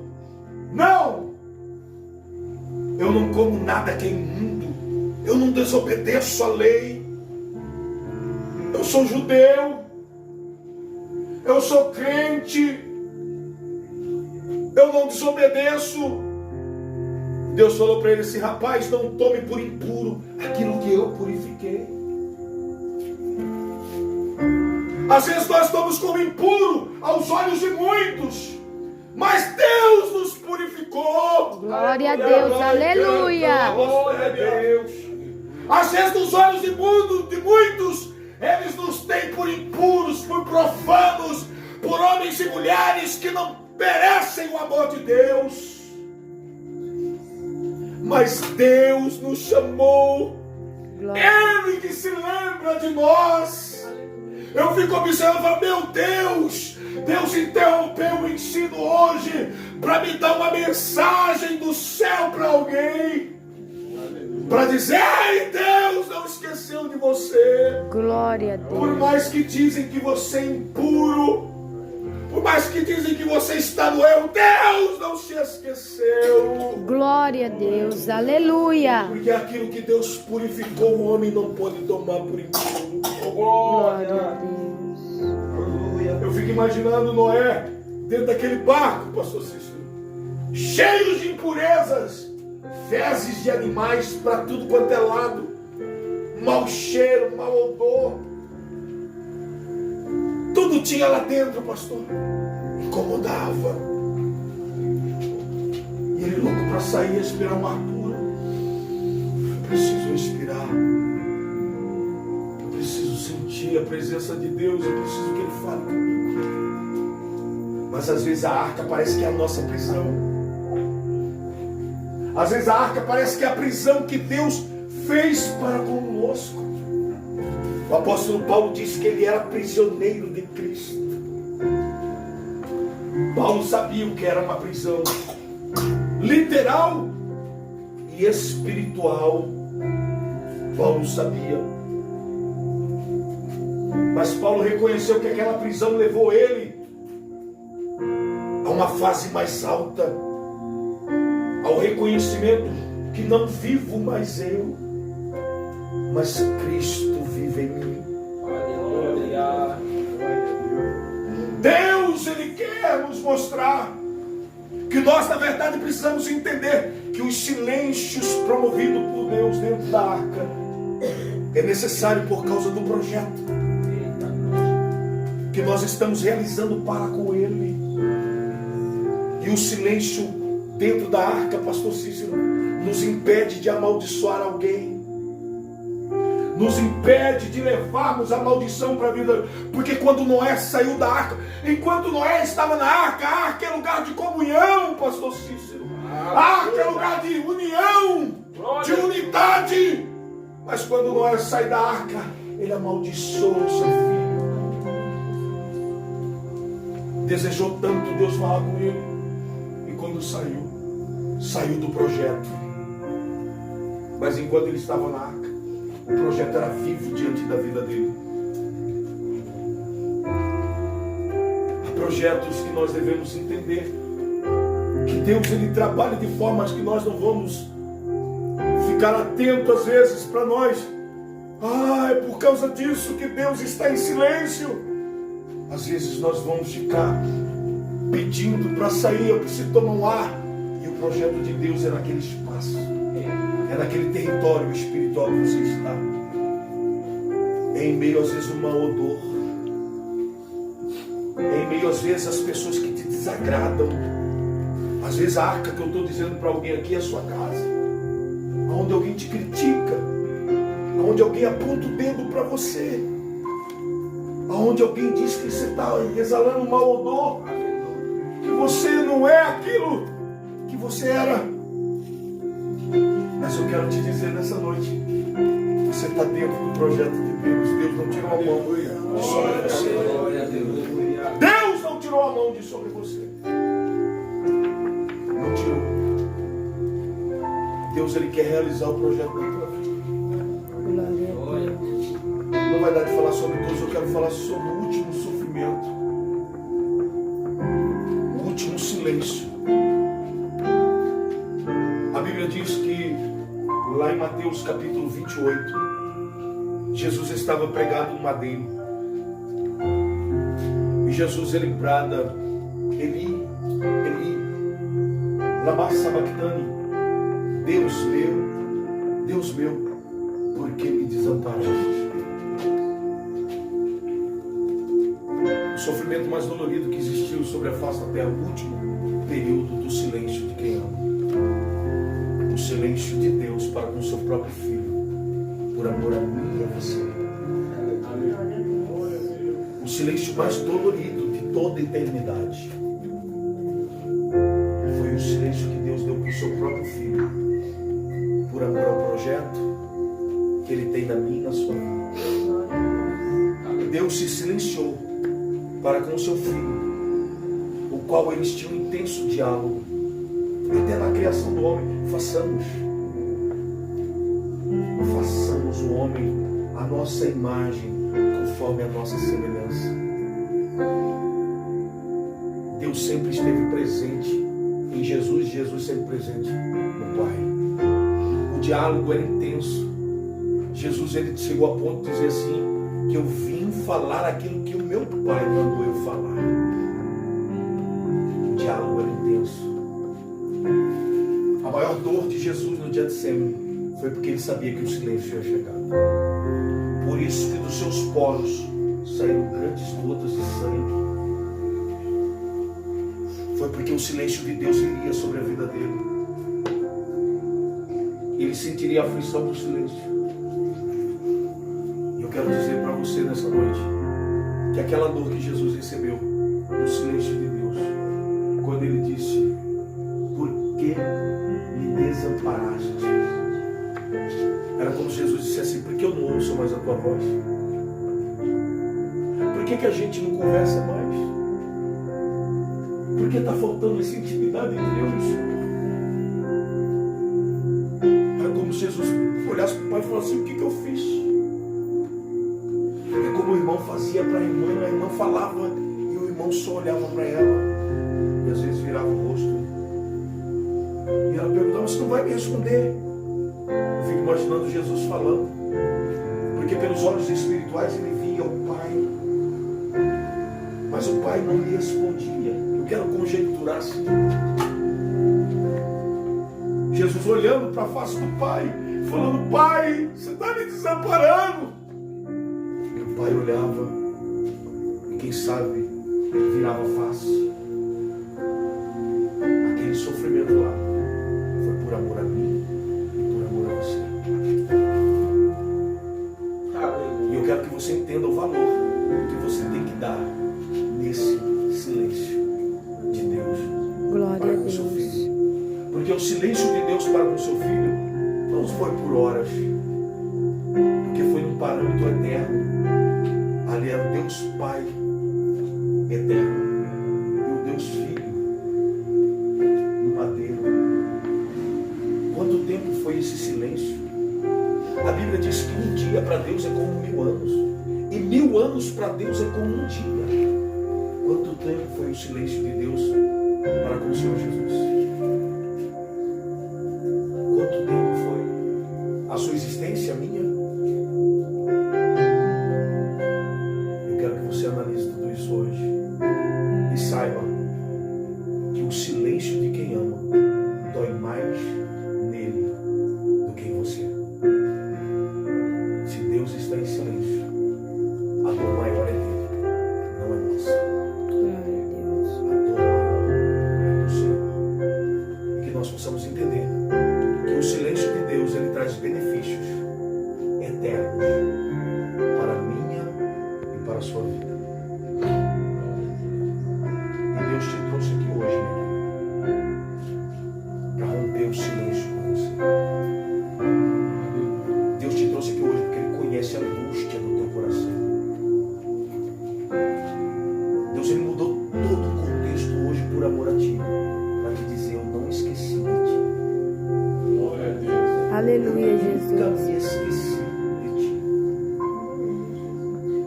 não, eu não como nada que é imundo, eu não desobedeço a lei, eu sou judeu, eu sou crente, eu não desobedeço. Deus falou para ele assim, rapaz, não tome por impuro aquilo que eu purifiquei. Às vezes nós tomamos como impuro aos olhos de muitos, mas Deus nos purificou. Glória a Deus, aleluia. Glória a Deus. Às vezes nos olhos de muitos, eles nos têm por impuros, por profanos, por homens e mulheres que não merecem o amor de Deus. Mas Deus nos chamou. Ele que se lembra de nós. Eu fico observando, meu Deus, Deus interrompeu o ensino hoje para me dar uma mensagem do céu para alguém. Para dizer, ei, Deus não esqueceu de você. Glória a Deus. Por mais que dizem que você é impuro, por mais que dizem que você está no erro, Deus não se esqueceu. Glória a Deus, aleluia. Porque aquilo que Deus purificou, o homem não pode tomar por impuro. Glória a Deus. Eu fico imaginando Noé dentro daquele barco, pastor Cícero, cheios de impurezas, fezes de animais para tudo quanto é lado, mau cheiro, mau odor, tudo tinha lá dentro, pastor, incomodava. E ele louco para sair e respirar um ar puro. Eu preciso respirar, eu preciso sentir a presença de Deus, eu preciso que Ele fale comigo. Mas às vezes a arca parece que é a nossa prisão. Às vezes a arca parece que é a prisão que Deus fez para conosco. O apóstolo Paulo disse que ele era prisioneiro de Cristo. Paulo sabia o que era uma prisão literal e espiritual. Paulo sabia. Mas Paulo reconheceu que aquela prisão levou ele a uma fase mais alta, ao reconhecimento que não vivo mais eu, mas Cristo vive em mim. Deus, Ele quer nos mostrar que nós, na verdade, precisamos entender que os silêncios promovidos por Deus dentro da arca é necessário por causa do projeto que nós estamos realizando para com Ele. E o silêncio dentro da arca, pastor Cícero, nos impede de amaldiçoar alguém, nos impede de levarmos a maldição para a vida. Porque quando Noé saiu da arca, enquanto Noé estava na arca, a arca é lugar de comunhão, pastor Cícero, a arca é lugar de união, de unidade. Mas quando Noé sai da arca, ele amaldiçoa o seu filho. Desejou tanto Deus falar com ele. E quando saiu do projeto. Mas enquanto ele estava na arca, o projeto era vivo diante da vida dele. Há projetos que nós devemos entender. Que Deus ele trabalha de formas que nós não vamos ficar atento às vezes para nós. É por causa disso que Deus está em silêncio. Às vezes nós vamos ficar pedindo para sair, eu preciso tomar um ar. E o projeto de Deus é naquele espaço, é naquele território espiritual que você está. É em meio às vezes o mau odor, é em meio às vezes as pessoas que te desagradam. Às vezes a arca que eu estou dizendo para alguém aqui é a sua casa, onde alguém te critica, onde alguém aponta o dedo para você, onde alguém diz que você está exalando um mau odor, que você não é aquilo que você era. Mas eu quero te dizer nessa noite, você está dentro do projeto de Deus. Deus não tirou a mão de sobre você. Deus não tirou a mão de sobre você. Não tirou. Deus ele quer realizar o projeto da tua vida. Não vai dar de falar sobre todos, eu quero falar sobre o último sofrimento, o último silêncio. A Bíblia diz que lá em Mateus capítulo 28, Jesus estava pregado no madeiro. E Jesus ele brada, Eli, Eli, lama sabachthani, Deus meu, por que me desamparaste? O sofrimento mais dolorido que existiu sobre a face da terra, o último período do silêncio de quem ama. O silêncio de Deus para com o seu próprio filho, por amor a mim e a você. O silêncio mais dolorido de toda a eternidade foi o silêncio que Deus deu para o seu próprio filho, por amor ao projeto que Ele tem na minha e na sua vida. Deus se silenciou para com o seu filho, o qual eles tinham um intenso diálogo, até na criação do homem. Façamos o homem a nossa imagem, conforme a nossa semelhança. Deus sempre esteve presente em Jesus, Jesus sempre presente no Pai. O diálogo era intenso. Jesus ele chegou a ponto de dizer assim, que eu vim falar aquilo que o meu Pai mandou eu falar. O diálogo era intenso. A maior dor de Jesus no Getsemane foi porque ele sabia que o silêncio ia chegar. Por isso que dos seus poros saíram grandes gotas de sangue. Foi porque o silêncio de Deus iria sobre a vida dele. Ele sentiria a aflição do silêncio. E eu quero dizer para você nessa noite, que aquela dor que Jesus recebeu no silêncio de Deus, quando ele disse, por que me desamparaste? Era como se Jesus dissesse assim, por que eu não ouço mais a tua voz? Por que a gente não conversa mais? Por que está faltando essa intimidade entre eu e o Senhor? Era como se Jesus olhasse para o Pai e falasse assim, o que eu fiz? É como o irmão fazia para a irmã falava e o irmão só olhava para ela. E às vezes virava o rosto. E ela perguntava, você não vai me responder? Eu fico imaginando Jesus falando. Porque pelos olhos espirituais ele via o Pai. Mas o Pai não lhe respondia. Eu quero conjecturar assim. Jesus olhando para a face do Pai, falando, Pai, você está me desamparando. E o Pai olhava, e quem sabe, virava a face. Aquele sofrimento lá foi por amor a mim e por amor a você. E eu quero que você entenda o valor que você tem que dar nesse silêncio de Deus. Glória para a com o seu Deus. filho. Porque o silêncio de Deus para com o seu filho não foi por horas, diz que um dia para Deus é como 1000 anos. E 1000 anos para Deus é como um dia. Quanto tempo foi o silêncio de Deus para com o Senhor Jesus? Quanto tempo foi a sua existência, a minha? Eu quero que você analise tudo isso hoje e saiba que o silêncio de quem ama dói mais nele do que em você. Se Deus está em silêncio, a dor maior é dele, não é nossa. Glória a Deus. A dor maior é do Senhor. E que nós possamos entender que o silêncio de Deus, ele traz benefícios eternos para a minha e para a sua vida. E Deus te trouxe aqui hoje, para romper o silêncio com você. Deus te trouxe aqui hoje porque Ele conhece a angústia do teu coração. Deus, Ele mudou todo o contexto hoje por amor a ti, para te dizer: eu não esqueci de ti. Glória a Deus. Aleluia, Nunca Jesus. me esqueci de ti.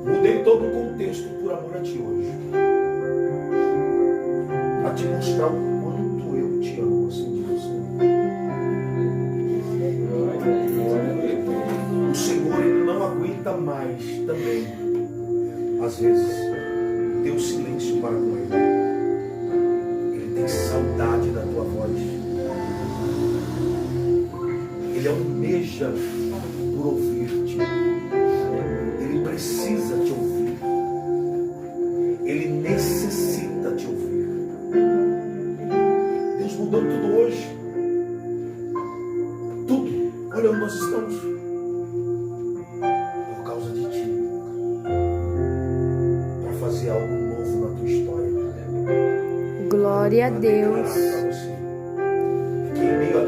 Mudei todo o contexto por amor a ti hoje, para te mostrar o quanto eu te amo, assim diz o Senhor. O Senhor, Ele não aguenta mais também, às vezes, o teu silêncio para com Ele. Ele tem saudade da tua voz. Ele almeja por ouvir-te. Ele precisa te ouvir. Ele necessita te ouvir. Deus mudou tudo hoje. Tudo. Olha onde nós estamos. Por causa de ti. Para fazer algo novo na tua história. Glória a Para declarar Deus. para você que em meio a